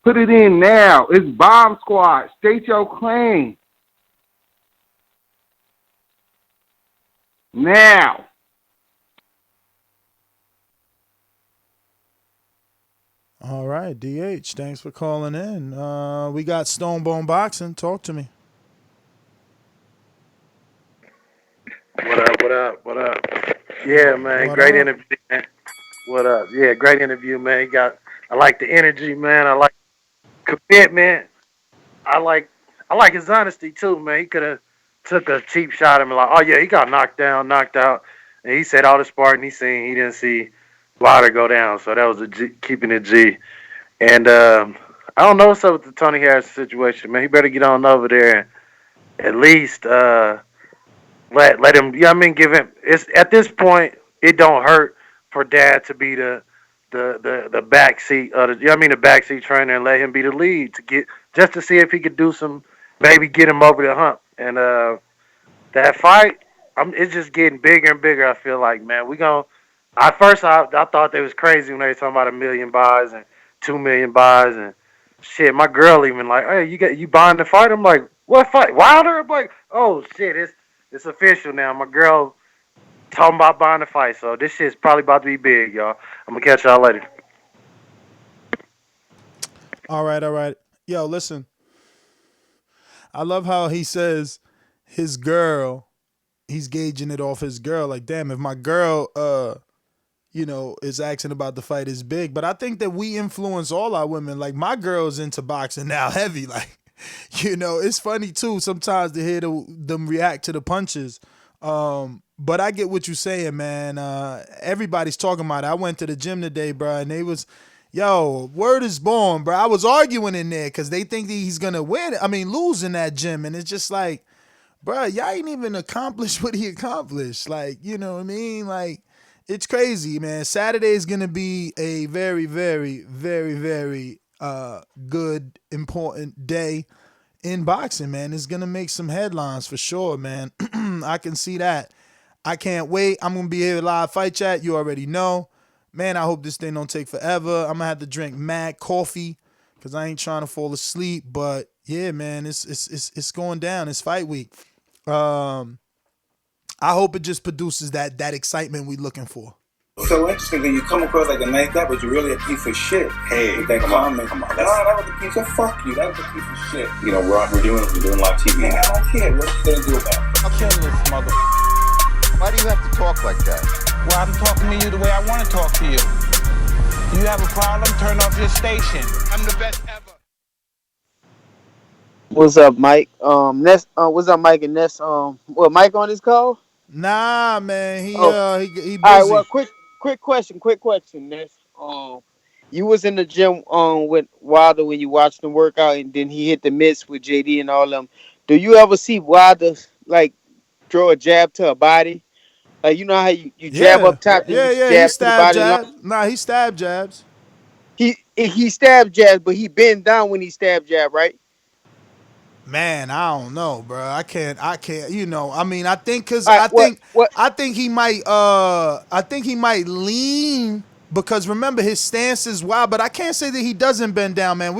Put it in now. It's Bomb Squad. State your claim. Now. All right, DH. Thanks for calling in. We got Stonebone Boxing. Talk to me. What up? Yeah, man. Great interview, man. What up? Yeah, great interview, man. I like the energy, man. I like commitment. I like his honesty too, man. He could have took a cheap shot at him like, "Oh yeah, he got knocked out." And he said all the sparring he seen, he didn't see Wilder go down. So that was keeping it G. And I don't know what's up with the Tony Harris situation, man. He better get on over there and at least let him. Give him. It's at this point, it don't hurt for Dad to be the backseat the backseat trainer and let him be the lead to see if he could do some, maybe get him over the hump. And that fight, it's just getting bigger and bigger. I feel like, man, at first I thought they was crazy when they were talking about 1 million buys and 2 million buys and shit. My girl even like, "Hey, you buying the fight?" I'm like, "What fight? Wilder?" I'm like, "Oh shit, it's official now." My girl talking about buying the fight, so this shit's probably about to be big, y'all. I'm gonna catch y'all later. All right. Yo, listen. I love how he says his girl he's gauging it off his girl. Like, damn, if my girl, is asking about the fight is big. But I think that we influence all our women. Like, my girl's into boxing now heavy. Like, it's funny too sometimes to hear them react to the punches. But I get what you're saying, man. Everybody's talking about it. I went to the gym today, bro, and they was, yo, word is born, bro. I was arguing in there because they think that he's gonna lose in that gym, and it's just like, bro, y'all ain't even accomplished what he accomplished. Like, you know what I mean? Like, it's crazy, man. Saturday is gonna be a very, very, very, very good, important day in boxing, man. It's gonna make some headlines for sure, man. I can see that. I can't wait. I'm gonna be here live fight chat. You already know, man. I hope this thing don't take forever. I'm gonna have to drink mad coffee because I ain't trying to fall asleep. But yeah, man, it's going down. It's fight week. I hope it just produces that excitement we looking for. So interesting that you come across like a nice guy, but you're really a piece of shit. Hey, with that comment. Come on. That was a piece of fuck you. That was a piece of shit. We're doing live TV. Man, I don't care. What you gonna do about it? I'll kill this mother. Why do you have to talk like that? Well, I'm talking to you the way I want to talk to you. You have a problem? Turn off your station. I'm the best ever. What's up, Mike? Ness. What's up, Mike and Ness? Mike on this call? Nah, man. He busy. All right. Well, quick question, Ness. You was in the gym with Wilder when you watched him work out, and then he hit the mitts with JD and all them. Do you ever see Wilder like throw a jab to a body? Like, you know how you jab up top? Yeah. He stab jabs. Nah, he stab jabs. He stab jabs, but he bend down when he stab jab, right? Man, I don't know, bro. I can't. I think because right, I think he might lean because remember his stance is wild, but I can't say that he doesn't bend down, man.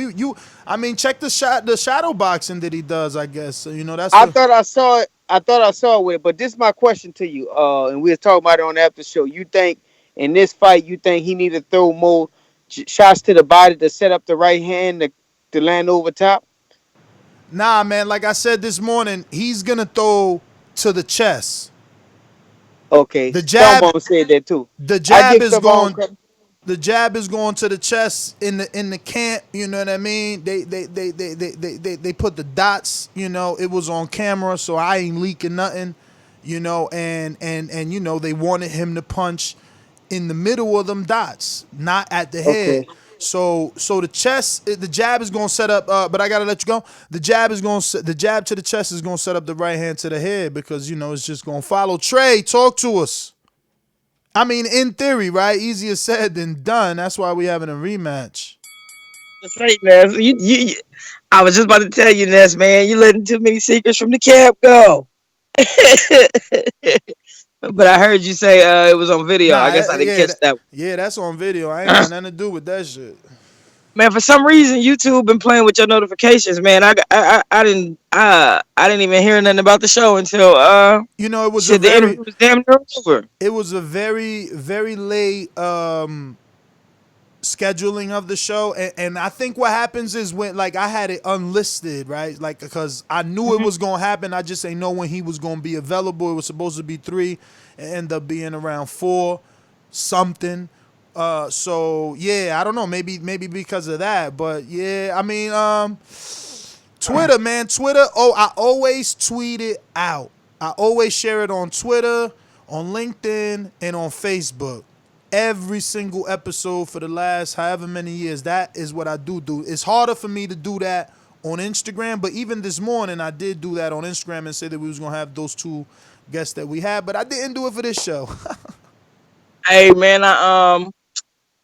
Check the shadow boxing that he does. I guess that's. I thought I saw it with, but this is my question to you. And we were talking about it on the after show. You think in this fight, you think he need to throw more shots to the body to set up the right hand to land over top? Nah, man. Like I said this morning, he's gonna throw to the chest. Okay. The jab said that too. The jab is going. The jab is going to the chest in the camp. You know what I mean? They put the dots. It was on camera, so I ain't leaking nothing. And they wanted him to punch in the middle of them dots, not at the head. Okay. So the chest, the jab is going to set up. But I gotta let you go. The jab to the chest is going to set up the right hand to the head because it's just going to follow. Trey, talk to us. I mean, in theory, right? Easier said than done. That's why we having a rematch. That's right, Ness. I was just about to tell you, Ness, man. You letting too many secrets from the camp go. But I heard you say it was on video. I guess I didn't catch that one. Yeah, that's on video. I ain't got nothing to do with that shit. Man, for some reason, YouTube been playing with your notifications, man. I didn't even hear nothing about the show until it was the interview was damn near over. It was a very, very late scheduling of the show, and I think what happens is when I had it unlisted, right? Like because I knew it was gonna happen, I just ain't know when he was gonna be available. It was supposed to be 3, it ended up being around 4 something. So yeah, I don't know, maybe because of that, but yeah, Twitter, man, Twitter. Oh, I always tweet it out. I always share it on Twitter, on LinkedIn, and on Facebook. Every single episode for the last however many years. That is what I do. It's harder for me to do that on Instagram, but even this morning I did do that on Instagram and say that we was gonna have those 2 guests that we had, but I didn't do it for this show. Hey man,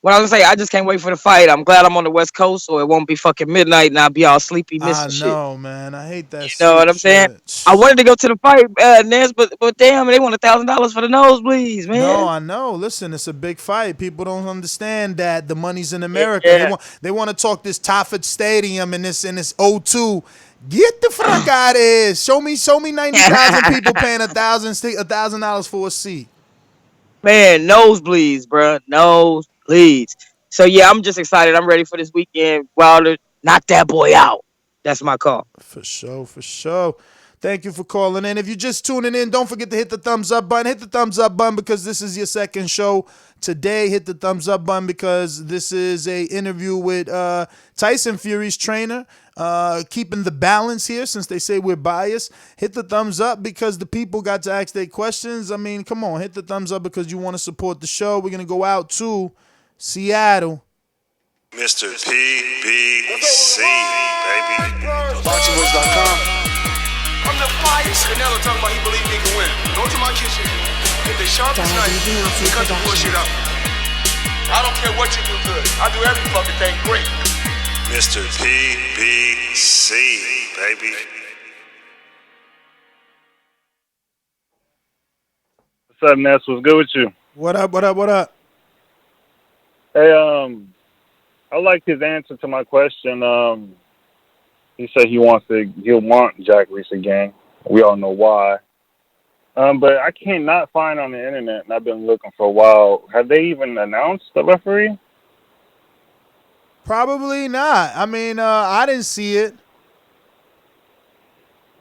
what I was gonna say, I just can't wait for the fight. I'm glad I'm on the West Coast, so it won't be fucking midnight and I'll be all sleepy missing shit. I know, man. I hate that. You know what I'm saying? I wanted to go to the fight, Ness, but damn, they want $1,000 for the nosebleeds, man. No, I know. Listen, it's a big fight. People don't understand that the money's in America. Yeah. They want to talk this Toffert Stadium and this O2. Get the fuck out of here. Show me 90,000 people paying $1,000 for a seat. Man, nosebleeds, bro. Nosebleeds. So yeah, I'm just excited. I'm ready for this weekend. Wilder, knock that boy out. That's my call. For sure. Thank you for calling in. If you're just tuning in, don't forget to hit the thumbs up button. Hit the thumbs up button because this is your second show today. Hit the thumbs up button because this is a interview with Tyson Fury's trainer. Keeping the balance here since they say we're biased. Hit the thumbs up because the people got to ask their questions. I mean, come on, hit the thumbs up because you want to support the show. We're going to go out to Seattle. Mr. PBC, baby. BoxingVoice.com. I'm the flyest. Canelo talking about he believe he can win. Go to my kitchen. Get the sharpest knife. Cut the bullshit up. I don't care what you do good. I do every fucking thing great. Mr. PBC, baby. What's up, Ness? What's good with you? What up, what up, what up? Hey, I like his answer to my question. He said he'll want Jack Reese again. We all know why. But I cannot find on the internet, and I've been looking for a while. Have they even announced the referee? Probably not. I mean, I didn't see it.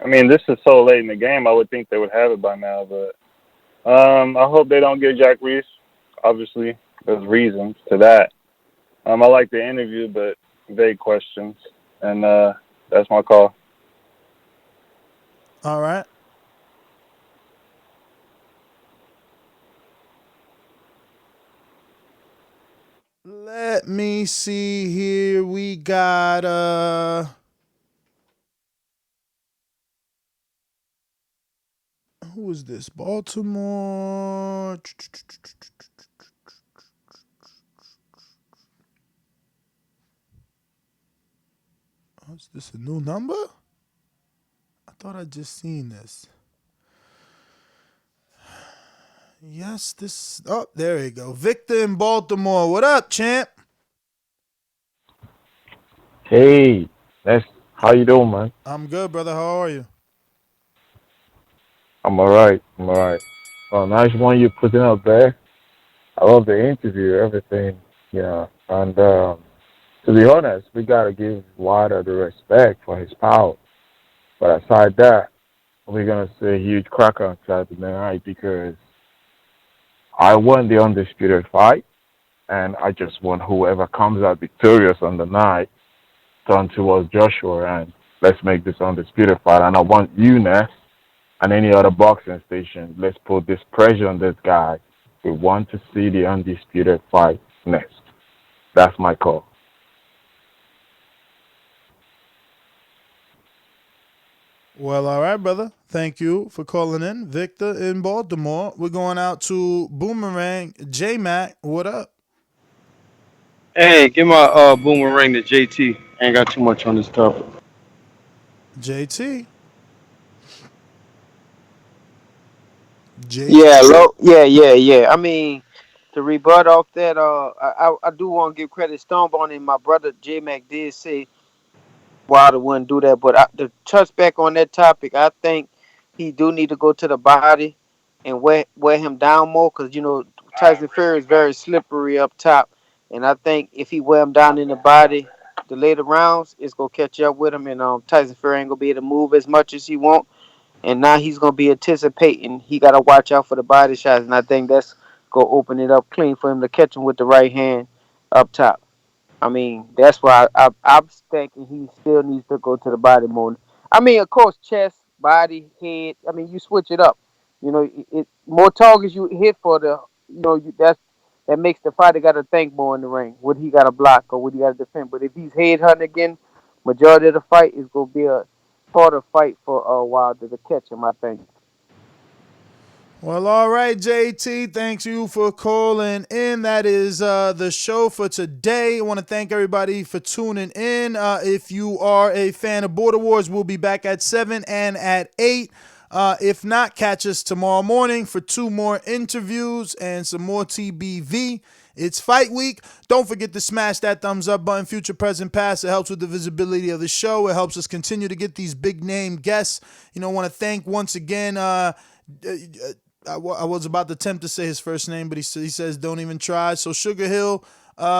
I mean, this is so late in the game. I would think they would have it by now, but I hope they don't get Jack Reese. Obviously, there's reasons to that. I like the interview, but vague questions, and that's my call. All right. Let me see here. We got who is this? Baltimore. Is this a new number? I thought I just seen this. Yes, this. Oh, there you go. Victor in Baltimore. What up, champ? Hey, how you doing, man? I'm good, brother. How are you? I'm alright. Well, nice one you putting up there. I love the interview, everything. Yeah, and to be honest, we gotta give Wilder the respect for his power. But aside that, we're gonna say a huge cracker on Saturday night because I won the undisputed fight, and I just want whoever comes out victorious on the night turn towards Joshua and let's make this undisputed fight. And I want you, Ness, and any other boxing station, let's put this pressure on this guy. We want to see the undisputed fight next. That's my call. Well, all right, brother. Thank you for calling in. Victor in Baltimore. We're going out to Boomerang. J-Mac, what up? Hey, give my boomerang to JT. Ain't got too much on this topic. JT. Yeah. I mean, to rebut off that, I do want to give credit Stonebone, and my brother J Mac did say Wilder wouldn't do that. But to touch back on that topic, I think he do need to go to the body and wear him down more because Tyson Fury is very slippery up top, and I think if he wear him down in the body, the later rounds it's gonna catch up with him, and Tyson Fury ain't gonna be able to move as much as he want. And now he's going to be anticipating. He got to watch out for the body shots. And I think that's going to open it up clean for him to catch him with the right hand up top. I mean, that's why I'm thinking he still needs to go to the body more. I mean, of course, chest, body, head. I mean, you switch it up. More targets you hit for that makes the fighter got to think more in the ring. What he got to block or what he got to defend. But if he's head hunting again, majority of the fight is going to be a harder fight for Wilder to catch him, I think. Well, all right, JT. Thanks you for calling in. That is the show for today. I want to thank everybody for tuning in. If you are a fan of Border Wars, we'll be back at 7 and at 8. If not, catch us tomorrow morning for 2 more interviews and some more TBV. It's fight week. Don't forget to smash that thumbs up button, future, present, past. It helps with the visibility of the show. It helps us continue to get these big name guests. I want to thank once again. I was about to attempt to say his first name, but he says don't even try. So Sugar Hill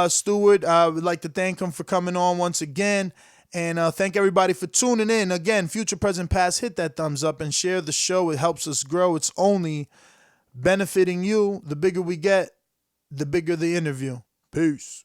Steward, I would like to thank him for coming on once again. And thank everybody for tuning in. Again, future, present, past, hit that thumbs up and share the show. It helps us grow. It's only benefiting you. The bigger we get, the bigger the interview. Peace.